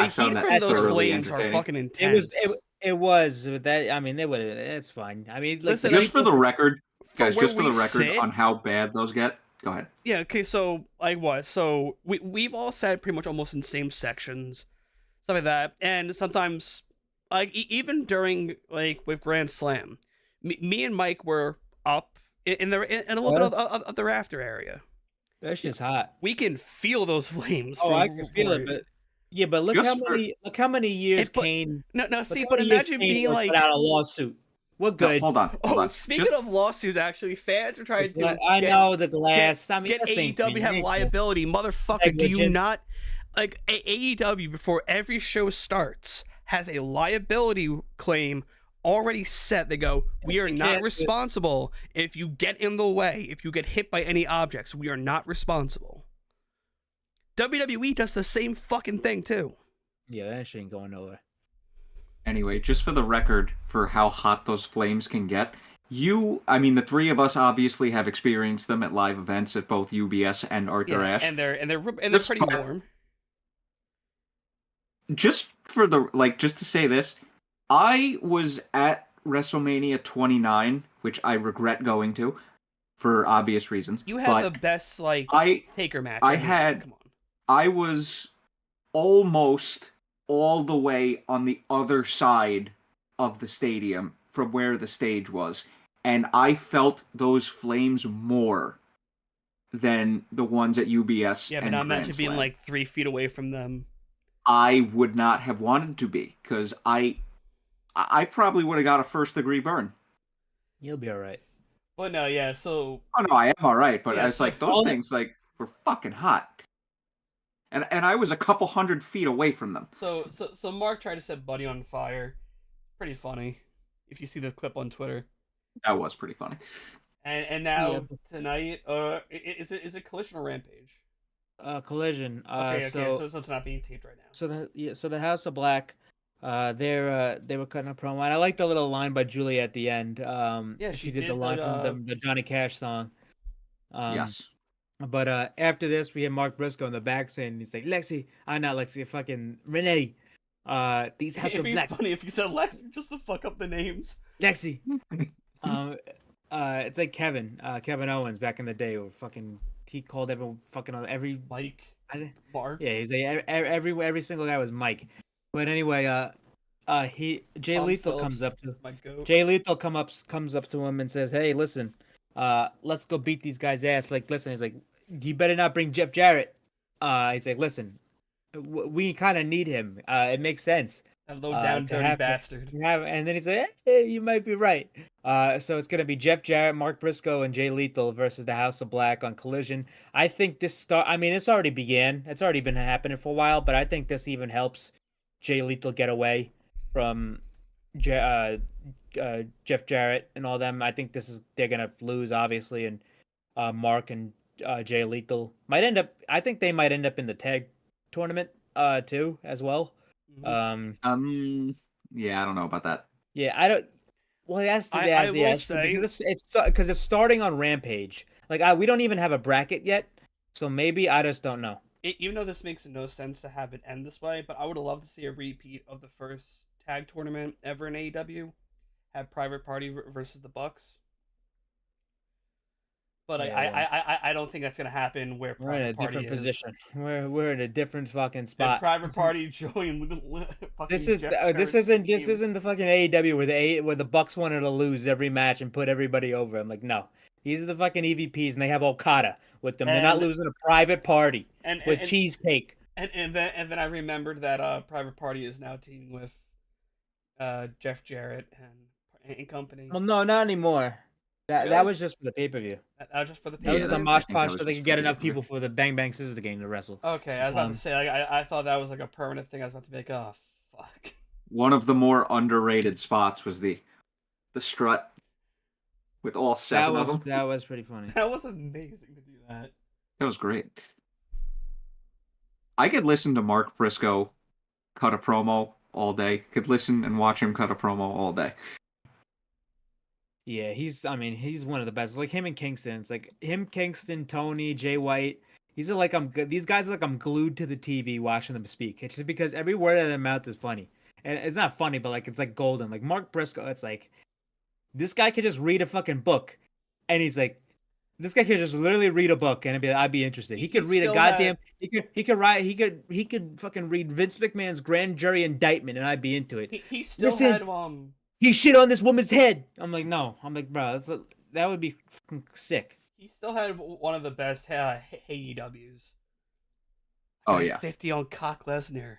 found that from those thoroughly flames are fucking intense. It was that. I mean, they would. It's fine. I mean, listen, just for the record, guys. Just for the record, on how bad those get. Go ahead. Yeah. Okay. So like what? So we've all sat pretty much almost in the same sections, stuff like that, and sometimes like even during like with Grand Slam, me and Mike were up in a little bit of the rafter area. That shit's hot. We can feel those flames. I can feel it, but Yeah, but look how many years Kane. No, see, look but how many years imagine Kane being was like, without a lawsuit. We're good. Hold on. Speaking of lawsuits, actually, fans are trying to. I know the glass. I mean, get that ain't AEW clean. have It ain't liability, motherfucker. Do you Negligence. not like AEW before every show starts has a liability claim already set? They go, we are not responsible if you get in the way, if you get hit by any objects. We are not responsible. WWE does the same fucking thing too. Yeah, that shit ain't going nowhere. Anyway, just for the record, for how hot those flames can get, the three of us obviously have experienced them at live events at both UBS and Arthur Ashe. And they're pretty warm. Just to say this, I was at WrestleMania 29, which I regret going to, for obvious reasons. You had the best Taker match. I was almost all the way on the other side of the stadium from where the stage was, and I felt those flames more than the ones at UBS. Yeah, but not imagine being like 3 feet away from them. I would not have wanted to be, because I probably would have got a first-degree burn. You'll be all right. But no, yeah. So. Oh no, I am all right. But yeah, it's like those things were fucking hot. And I was a couple 100 feet away from them. So Mark tried to set Buddy on fire. Pretty funny, if you see the clip on Twitter. That was pretty funny. And now tonight, is it Collision or Rampage? Collision. Okay, so it's not being taped right now. So the House of Black, they were cutting a promo, and I like the little line by Julia at the end. Yeah, she did the line from the Johnny Cash song. Yes. But after this, we had Mark Briscoe in the back saying, he's like, not Lexi, fucking Renee. These House of Black. It'd be funny if you said Lexi just to fuck up the names. Lexi. It's like Kevin Owens back in the day, where he called every Mike. Mark. Yeah, he's like every single guy was Mike. But anyway, Jay Lethal comes up to him and says, "Hey, listen, let's go beat these guys' ass." Like, listen, he's like, "You better not bring Jeff Jarrett." He's like, "Listen, we kind of need him. It makes sense." A low down dirty bastard. And then he's like, "Hey, you might be right." So it's gonna be Jeff Jarrett, Mark Briscoe, and Jay Lethal versus the House of Black on Collision. I think it's already began. It's already been happening for a while, but I think this even helps Jay Lethal get away from Jeff Jarrett and all them. I think they're gonna lose, obviously, and Mark and Jay Lethal might end up. I think they might end up in the tag tournament too as well. Yeah, I don't know about that. Yeah, I don't. Well, I will say because it's starting on Rampage. Like, we don't even have a bracket yet, so maybe I just don't know. Even though this makes no sense to have it end this way, but I would have loved to see a repeat of the first tag tournament ever in AEW. Have Private Party versus the Bucks. But yeah. I don't think that's gonna happen. Where we're in a different position. We're in a different fucking spot. And Private Party joined. This isn't the fucking AEW where the Bucks wanted to lose every match and put everybody over. I'm like, no, these are the fucking EVPs, and they have Okada with them. They're not losing a Private Party with cheesecake. And then I remembered that Private Party is now teaming with Jeff Jarrett and company. Well, no, not anymore. That was just for the pay-per-view. That was just for the pay-per-view. That was just a mosh pot so they could get enough people for the Bang Bang Scissors game to wrestle. Okay, I was about to say, I thought that was like a permanent thing. I was about to be like, oh, fuck. One of the more underrated spots was the strut with all seven of them. That was pretty funny. That was amazing to do that. That was great. I could listen to Mark Briscoe cut a promo all day. Could listen and watch him cut a promo all day. Yeah, he's one of the best. It's like him and Kingston. It's like him, Kingston, Tony, Jay White. These guys are like I'm glued to the TV watching them speak. It's just because every word out of their mouth is funny. And it's not funny, but like it's like golden. Like Mark Briscoe, it's like this guy could just read a fucking book. And he's like, this guy could just literally read a book and I'd be interested. He could read a goddamn he could fucking read Vince McMahon's grand jury indictment and I'd be into it. He still had he shit on this woman's head. I'm like, no. I'm like, bro, that would be fucking sick. He still had one of the best AEWs. Oh Guy yeah. 50 on Cock Lesnar.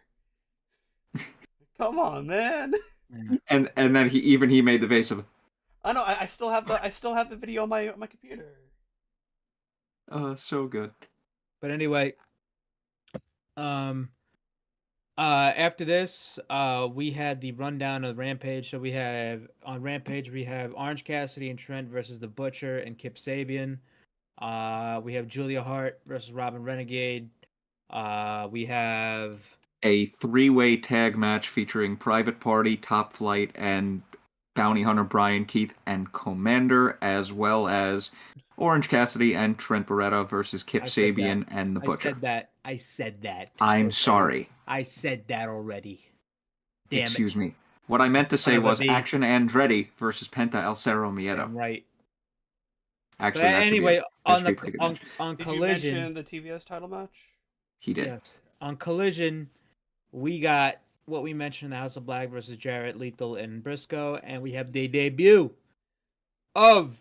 Come on, man. And then he made the face of. I know. I still have the video on my computer. Oh, so good. But anyway, after this, we had the rundown of Rampage. So we have on Rampage we have Orange Cassidy and Trent versus the Butcher and Kip Sabian. We have Julia Hart versus Robin Renegade. We have A 3-way tag match featuring Private Party, Top Flight, and Bounty Hunter Brian Keith and Commander, as well as Orange Cassidy and Trent Beretta versus Kip Sabian and the Butcher. I said that. I'm sorry. I said that already. Damn Excuse it. me. What I meant to say Son of a was bee. Action Andretti versus Penta El Cerro Miedo. Damn right. Actually, But that anyway, should be a pretty good match. on Did you Collision. mention the TBS title match? He did. Yes. On Collision, we got what we mentioned in the House of Black versus Jarrett, Lethal, and Briscoe, and we have the debut of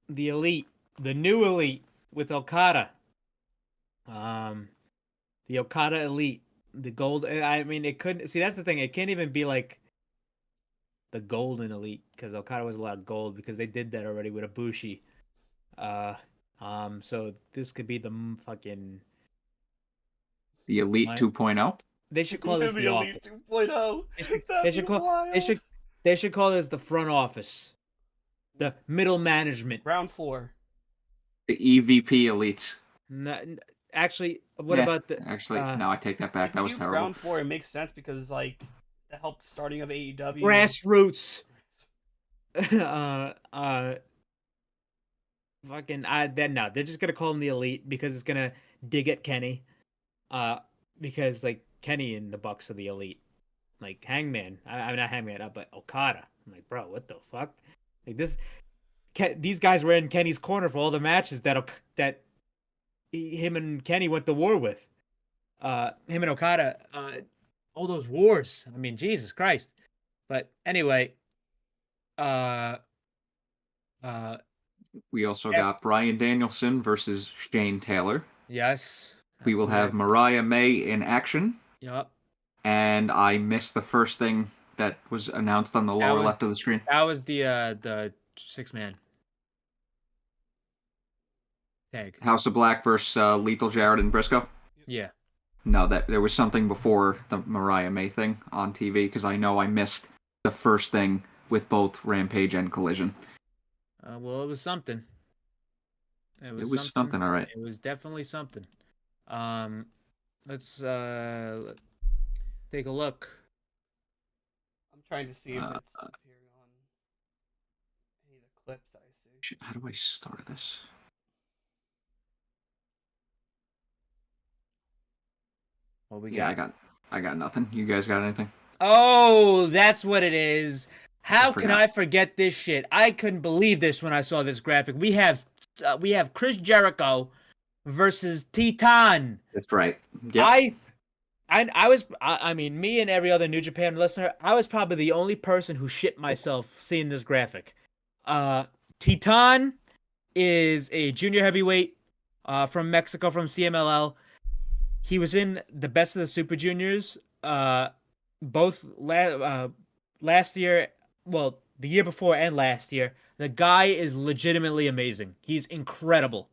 the Elite, the new Elite with Okada. The Okada Elite, the gold. I mean, it couldn't. See, that's the thing. It can't even be like the Golden Elite because Okada was a lot of gold because they did that already with Ibushi. So this could be the fucking. The Elite What? 2.0. They should call this the office. 2.0. They should call this the front office, the middle management. Round 4. The EVP Elites. Actually, what Yeah, about the? Actually, no, I take that back. That was terrible. Round 4, it makes sense because like it helped starting of AEW. Grassroots. They're just gonna call him the Elite because it's gonna dig at Kenny. Because like Kenny and the Bucks are the Elite. Like Hangman, I'm not Hangman, but Okada. I'm like, bro, what the fuck? Like these guys were in Kenny's corner for all the matches that him and Kenny went to war with. Him and Okada, all those wars. I mean, Jesus Christ. But anyway, we also got Bryan Danielson versus Shane Taylor. Yes. We will have Mariah May in action. Yep. And I missed the first thing that was announced on the lower left of the screen. That was the 6-man tag. House of Black versus Lethal, Jarrett, and Briscoe. Yeah. No, that there was something before the Mariah May thing on TV because I know I missed the first thing with both Rampage and Collision. Well, it was something. It was something, all right. It was definitely something. Let's take a look. I'm trying to see if it's appearing on any of the clips I see. Shit, how do I start this? What we Yeah, got? I got nothing. You guys got anything? Oh, that's what it is. How can forgot. I forget this shit? I couldn't believe this when I saw this graphic. We have Chris Jericho versus Titan. That's right. Yep. I mean, me and every other New Japan listener, I was probably the only person who shit myself seeing this graphic. Titan is a junior heavyweight from Mexico, from CMLL. He was in the Best of the Super Juniors both last year, well, the year before and last year. The guy is legitimately amazing. He's incredible.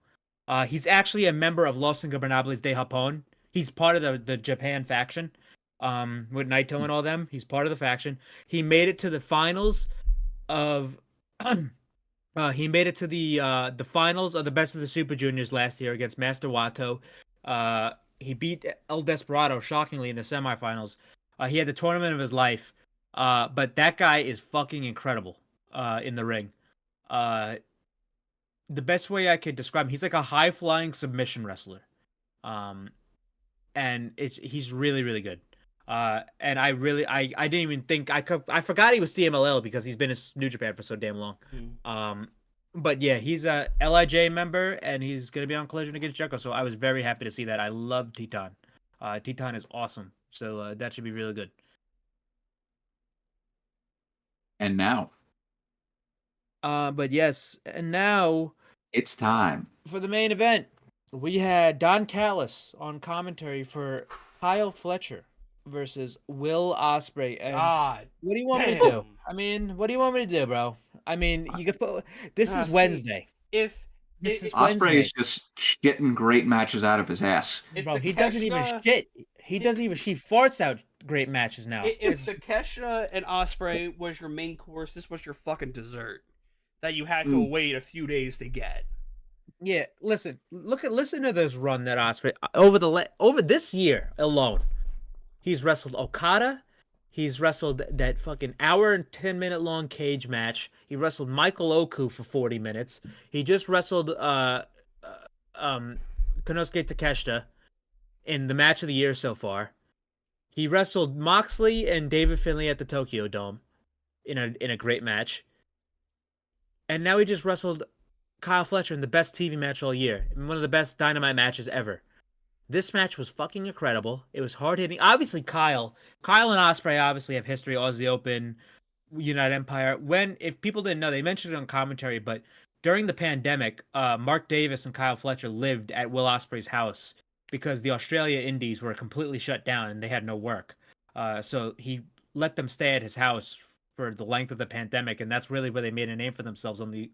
He's actually a member of Los Ingobernables de Japón. He's part of the Japan faction with Naito and all them. He's part of the faction. He made it to the finals of the finals of the Best of the Super Juniors last year against Master Wato. He beat El Desperado shockingly in the semifinals. He had the tournament of his life. But that guy is fucking incredible in the ring. The best way I could describe him, he's like a high-flying submission wrestler. And he's really, really good. And I didn't even think I forgot he was CMLL because he's been in New Japan for so damn long. But yeah, he's a LIJ member and he's gonna be on Collision against Jericho. So I was very happy to see that. I love Titan. Titan is awesome. So that should be really good. And now. But yes, and now it's time for the main event. we had Don Callis on commentary for Kyle Fletcher versus Will Ospreay. And God, what do you want me to do? I mean, what do you want me to do, bro? I mean, you could put. This is see, Wednesday. If This is Ospreay Wednesday. is just shitting great matches out of his ass. Bro, he doesn't even shit. He doesn't even. She farts out great matches now. If Takeshita and Ospreay was your main course, this was your fucking dessert that you had to wait a few days to get. Yeah, listen to this run that Ospreay over this year alone. He's wrestled Okada. He's wrestled that fucking hour and 10-minute long cage match. He wrestled Michael Oku for 40 minutes. He just wrestled Konosuke Takeshita in the match of the year so far. He wrestled Moxley and David Finlay at the Tokyo Dome in a great match. And now he just wrestled Kyle Fletcher in the best TV match all year, in one of the best Dynamite matches ever. This match was fucking incredible. It was hard hitting. Obviously, Kyle and Ospreay obviously have history. Aussie Open, United Empire. If people didn't know, they mentioned it on commentary, but during the pandemic, Mark Davis and Kyle Fletcher lived at Will Ospreay's house because the Australia Indies were completely shut down and they had no work. So he let them stay at his house for the length of the pandemic, and that's really where they made a name for themselves on the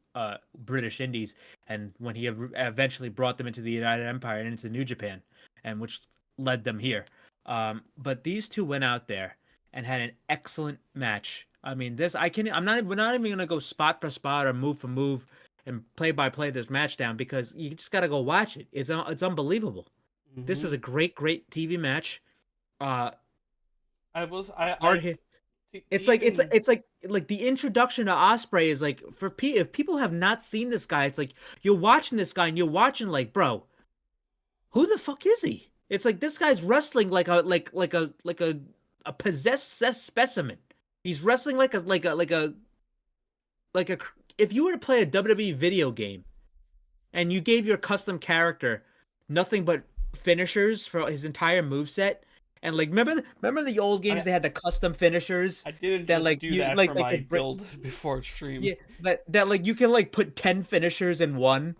British Indies. And when he eventually brought them into the United Empire and into New Japan, and which led them here. But these two went out there and had an excellent match. I mean, we're not even gonna go spot for spot or move for move and play by play this match down because you just gotta go watch it. It's unbelievable. Mm-hmm. This was a great TV match. It's like the introduction to Ospreay is like if people have not seen this guy, it's like you're watching this guy and you're watching like, bro, who the fuck is he? It's like this guy's wrestling like a possessed specimen. He's wrestling like a if you were to play a WWE video game and you gave your custom character nothing but finishers for his entire moveset. And like, remember the old games? They had the custom finishers. I didn't that just like do you that like for they my could bring, build before stream. Yeah, that like you can like put 10 finishers in one.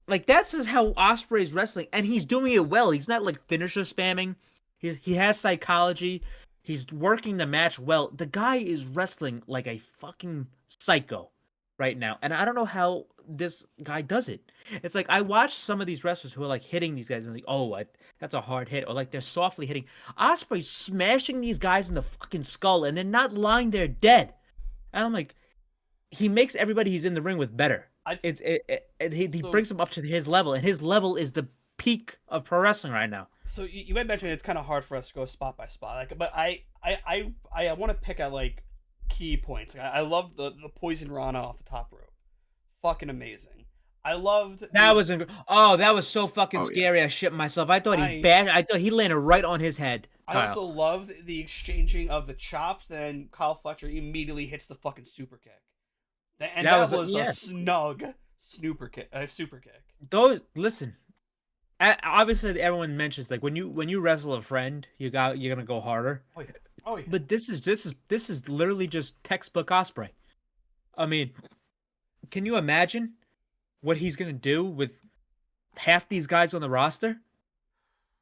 Like that's just how Ospreay's wrestling, and he's doing it well. He's not like finisher spamming. He has psychology. He's working the match well. The guy is wrestling like a fucking psycho right now, and I don't know how this guy does it. It's like I watch some of these wrestlers who are like hitting these guys and like, oh, that's a hard hit, or like they're softly hitting. Ospreay's smashing these guys in the fucking skull, and they're not lying there dead. And I'm like, he makes everybody he's in the ring with better. He brings them up to his level, and his level is the peak of pro wrestling right now. So you might mention it's kind of hard for us to go spot by spot, like, but I want to pick out like key points. Like, I love the poison Rana off the top rope, fucking amazing. I loved that was so fucking scary. Yeah. I shit myself. I thought he landed right on his head. Kyle. I also loved the exchanging of the chops. Then Kyle Fletcher immediately hits the fucking super kick. And that was a snug super kick. Those listen. Obviously, everyone mentions like when you wrestle a friend, you're gonna go harder. Oh yeah. But this is literally just textbook Ospreay. I mean, can you imagine what he's gonna do with half these guys on the roster?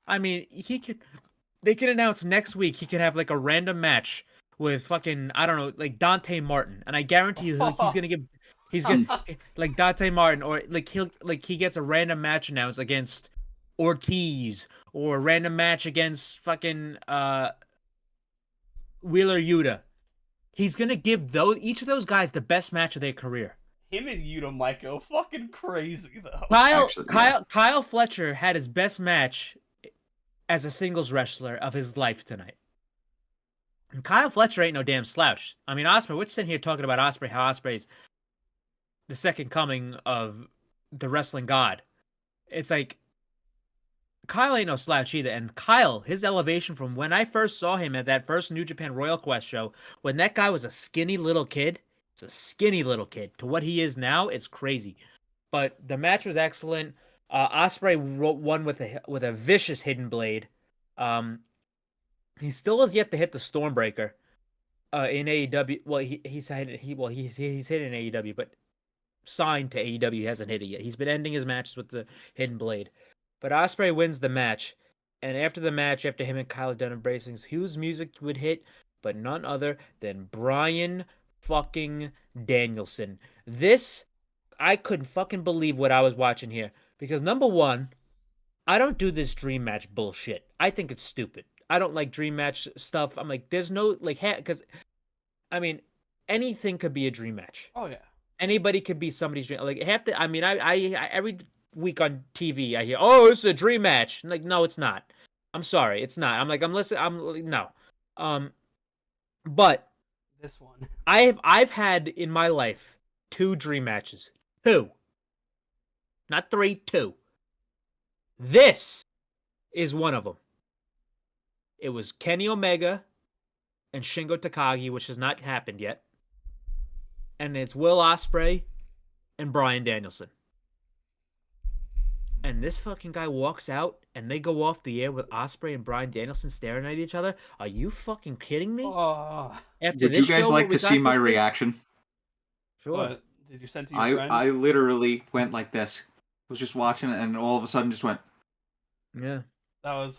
I mean, they could announce next week he could have like a random match with fucking, I don't know, like Dante Martin, and I guarantee you he's gonna like Dante Martin, or like he gets a random match announced against Ortiz, or a random match against fucking Wheeler Yuta. He's gonna give each of those guys the best match of their career. Him and Yuta might go fucking crazy though. Kyle Fletcher had his best match as a singles wrestler of his life tonight. And Kyle Fletcher ain't no damn slouch. I mean, Ospreay, we're sitting here talking about Ospreay, how Ospreay's the second coming of the wrestling god. It's like, Kyle ain't no slouch either. And Kyle, his elevation from when I first saw him at that first New Japan Royal Quest show, when that guy was a skinny little kid, to what he is now, it's crazy. But the match was excellent. Ospreay won with a vicious hidden blade. He still has yet to hit the Stormbreaker in AEW. Well, he's hit in AEW, but signed to AEW, he hasn't hit it yet. He's been ending his matches with the hidden blade. But Ospreay wins the match. And after the match, after him and Kyle are done embracing, whose music would hit but none other than Bryan fucking Danielson. This, I couldn't fucking believe what I was watching here. Because number one, I don't do this dream match bullshit. I think it's stupid. I don't like dream match stuff. I'm like, there's no, like, because, I mean, anything could be a dream match. Oh, yeah. Anybody could be somebody's dream. Like, I every week on TV, I hear, oh, it's a dream match. I'm like, no, it's not. I'm sorry, it's not. I'm like, no. But this one, I've had in my life 2 dream matches. 2. Not 3, 2. This is one of them. It was Kenny Omega and Shingo Takagi, which has not happened yet. And it's Will Ospreay and Bryan Danielson. And this fucking guy walks out and they go off the air with Ospreay and Bryan Danielson staring at each other. Are you fucking kidding me? After Would you guys like to see my reaction? Sure. What? Did you send to your friend? I literally went like this. Was just watching it and all of a sudden just went. Yeah. That was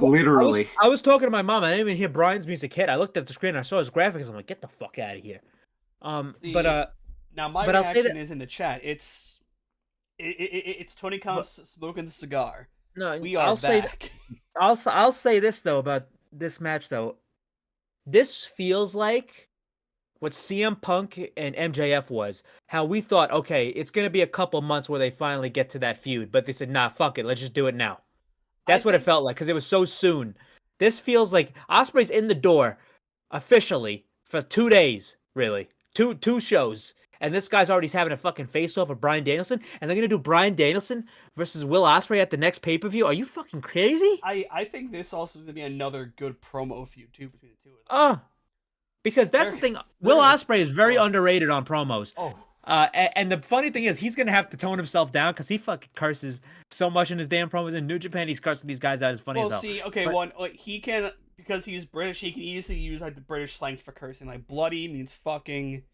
literally. I was talking to my mom. I didn't even hear Brian's music hit. I looked at the screen and I saw his graphics. I'm like, get the fuck out of here. Now my reaction is in the chat. It's Tony Khan smoking the cigar. No, we are back. I'll say this though about this match though. This feels like what CM Punk and MJF was. How we thought, okay, it's gonna be a couple months where they finally get to that feud, but they said, nah, fuck it, let's just do it now. That's what it felt like because it was so soon. This feels like Ospreay's in the door officially for 2 days, really, two shows. And this guy's already having a fucking face-off of Bryan Danielson, and they're gonna do Bryan Danielson versus Will Ospreay at the next pay-per-view. Are you fucking crazy? I think this also is gonna be another good promo feud too between the two of them. Because that's the thing. Will Ospreay is very underrated on promos. And the funny thing is, he's gonna have to tone himself down because he fucking curses so much in his damn promos. In New Japan, he's cursing these guys out as funny as hell. See, okay, he can, because he's British, he can easily use like the British slangs for cursing. Like bloody means fucking.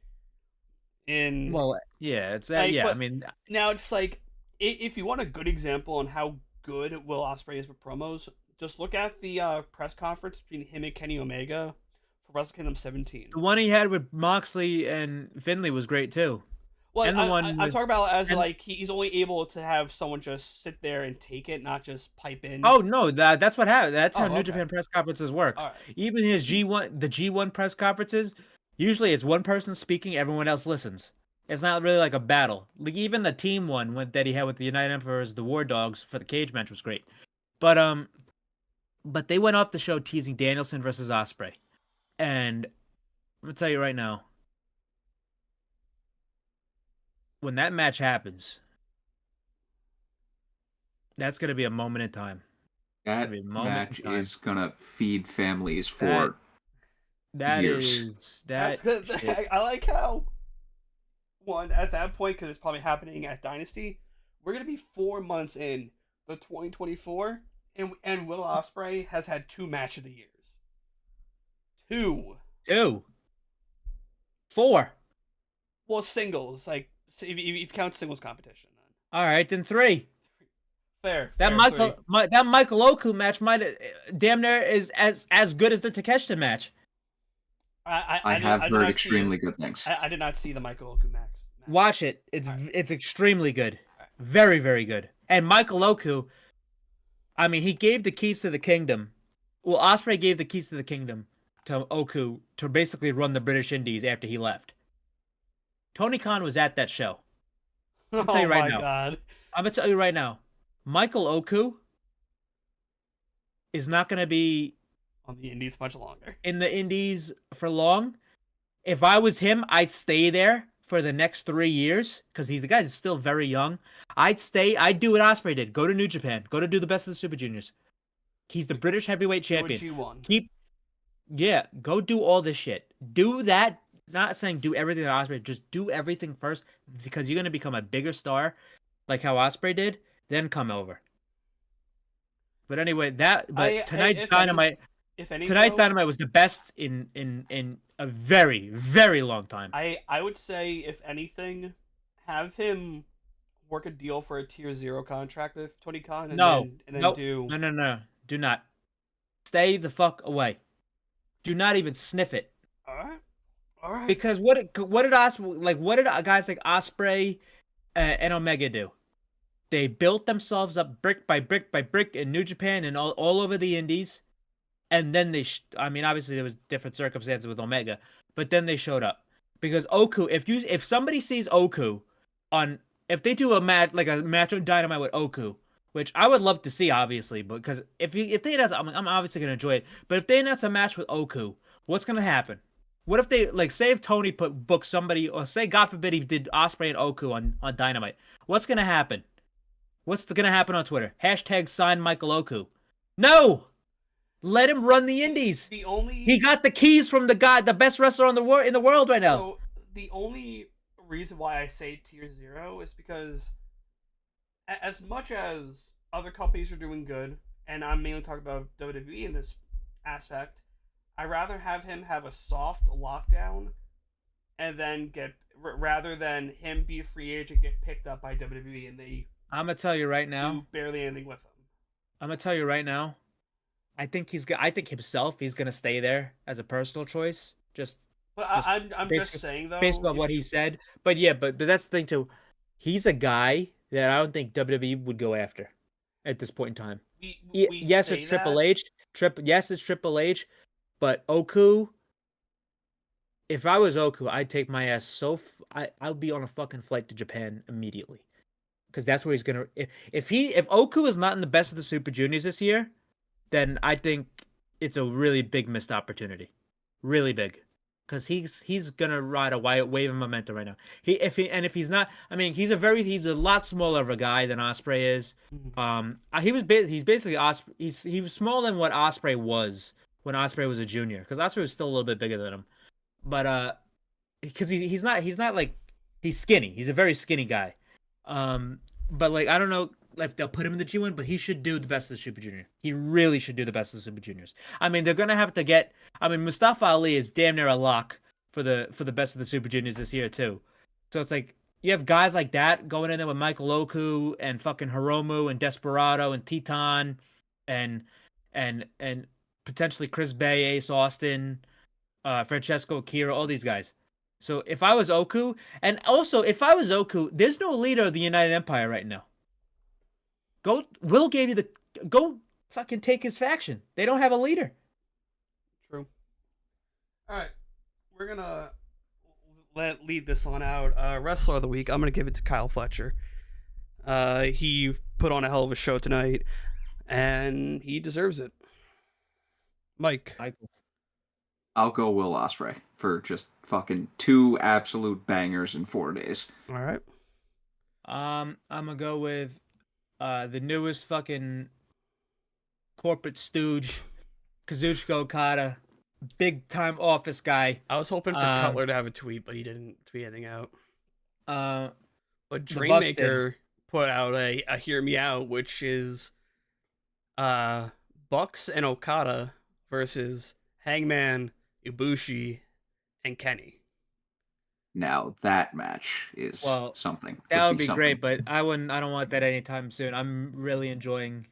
It's I mean, now it's like if you want a good example on how good Will Ospreay is with promos, just look at the press conference between him and Kenny Omega for Wrestle Kingdom 17. The one he had with Moxley and Finlay was great too. Well, and I'm talking about as like he's only able to have someone just sit there and take it, not just pipe in. Oh no, that's what happened. That's how New Japan press conferences works. Right. Even his G1 press conferences, usually it's one person speaking, everyone else listens. It's not really like a battle. Like even the team one that he had with the United Emperors, the War Dogs for the cage match was great. But they went off the show teasing Danielson versus Ospreay, and I'm gonna tell you right now. When that match happens, that's going to be a moment in time. That match is going to feed families for years. That's good. I like how, at that point, because it's probably happening at Dynasty, we're going to be 4 months in the 2024, and Will Ospreay has had 2 match of the years. 2. 4. Well, singles, like, if you count singles competition, then. All right, then 3. Fair. That Michael Oku match might damn near is as good as the Takeshita match. I have heard extremely good things. I did not see the Michael Oku match. Watch it. It's extremely good. Very, very good. And Michael Oku, I mean, he gave the keys to the kingdom. Well, Ospreay gave the keys to the kingdom to Oku to basically run the British Indies after he left. Tony Khan was at that show. I'm gonna tell you right now. God. I'm gonna tell you right now. Michael Oku is not gonna be on the Indies much longer. In the Indies for long. If I was him, I'd stay there for the next 3 years because the guy's still very young. I'd stay. I'd do what Ospreay did. Go to New Japan. Go to do the best of the Super Juniors. He's the British heavyweight champion. Go do all this shit. Do that. Not saying do everything that Ospreay, just do everything first because you're gonna become a bigger star, like how Ospreay did. Then come over. But anyway, tonight's Dynamite. Tonight's Dynamite was the best in a very, very long time. I would say, if anything, have him work a deal for a tier 0 contract with Tony Khan and No, then nope. do No. Do not. Stay the fuck away. Do not even sniff it. All right. Because what did guys like Ospreay and Omega do? They built themselves up brick by brick by brick in New Japan and all over the indies. And then obviously there was different circumstances with Omega, but then they showed up. Because Oku, if somebody sees Oku if they do a match on Dynamite with Oku, which I would love to see, obviously, because if they announce, I'm obviously gonna enjoy it. But if they announce a match with Oku, what's gonna happen? What if they say if Tony book somebody, or say God forbid he did Ospreay and Oku on Dynamite? What's gonna happen? What's gonna happen on Twitter? # sign Michael Oku. No. Let him run the indies. He got the keys from the best wrestler in the world right now. So the only reason why I say tier 0 is because as much as other companies are doing good, and I'm mainly talking about WWE in this aspect, I'd rather have him have a soft lockdown and then rather than him be a free agent, get picked up by WWE and they I'm gonna tell you right now. do barely anything with him. I'm gonna tell you right now. I think he's gonna stay there as a personal choice. I'm just saying though, based on what he said. But yeah, but that's the thing too. He's a guy that I don't think WWE would go after at this point in time. Yes, it's Triple H. Yes, it's Triple H. But Oku, if I was Oku, I'd take my ass I'd be on a fucking flight to Japan immediately, because that's where he's gonna. If Oku is not in the best of the Super Juniors this year, then I think it's a really big missed opportunity, really big, because he's gonna ride a wave of momentum right now. If he's not, I mean, he's a lot smaller of a guy than Ospreay is. He's basically he was smaller than what Ospreay was when Ospreay was a junior, because Ospreay was still a little bit bigger than him, but because he's not like, he's skinny. He's a very skinny guy, but like, I don't know if they'll put him in the G1, but he should do the best of the Super Junior. He really should do the best of the Super Juniors. I mean, they're gonna have to get. I mean, Mustafa Ali is damn near a lock for the best of the Super Juniors this year too. So it's like you have guys like that going in there with Michael Oku and fucking Hiromu and Desperado and Teton and potentially Chris Bay, Ace Austin, Francesco Akira, all these guys. So if I was Oku, there's no leader of the United Empire right now. Will gave you go fucking take his faction. They don't have a leader. True. All right, we're gonna lead this on out. Wrestler of the week, I'm gonna give it to Kyle Fletcher. He put on a hell of a show tonight, and he deserves it. Mike. I'll go Will Ospreay for just fucking 2 absolute bangers in 4 days. All right. I'm gonna go with the newest fucking corporate stooge, Kazuchika Okada, big time office guy. I was hoping for Cutler to have a tweet, but he didn't tweet anything out. But Dreammaker put out a Hear Me Out, which is Bucks and Okada versus Hangman, Ibushi, and Kenny. Now that match is something. That would be great, but I don't want that anytime soon. I'm really enjoying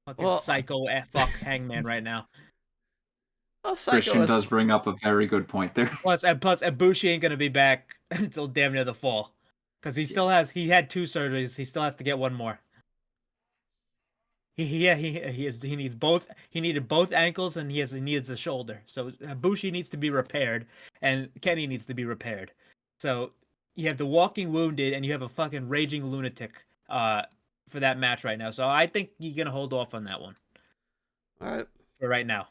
fucking Psycho fuck Hangman right now. Christian does bring up a very good point there. Plus Ibushi ain't gonna be back until damn near the fall, because he had 2 surgeries. He still has to get 1 more. He needs both. He needed both ankles, and he needs a shoulder. So Ibushi needs to be repaired, and Kenny needs to be repaired. So you have the walking wounded, and you have a fucking raging lunatic for that match right now. So I think you're gonna hold off on that one. All right. For right now.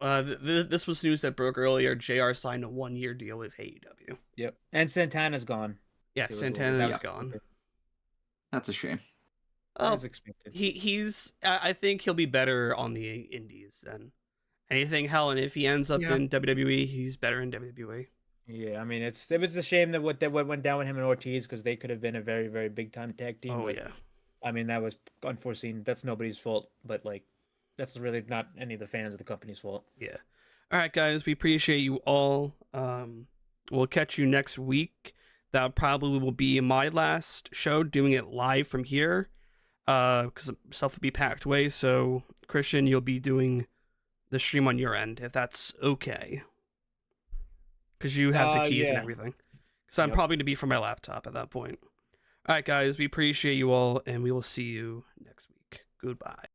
This was news that broke earlier. JR signed a 1-year deal with AEW. Yep. And Santana's gone. Yeah, Santana's gone. That's a shame. As expected. He's. I think he'll be better on the indies than anything. Hell, and if he ends up in WWE, he's better in WWE. Yeah, I mean, it was a shame that what went down with him and Ortiz, because they could have been a very, very big time tag team. Oh yeah. I mean, that was unforeseen. That's nobody's fault, but like, that's really not any of the fans of the company's fault. Yeah. All right, guys, we appreciate you all. We'll catch you next week. that probably will be my last show doing it live from here, because stuff will be packed away. So Christian, you'll be doing the stream on your end if that's okay, because you have the keys and everything. So I'm probably going to be from my laptop at that point. All right, guys, we appreciate you all, and we will see you next week. Goodbye.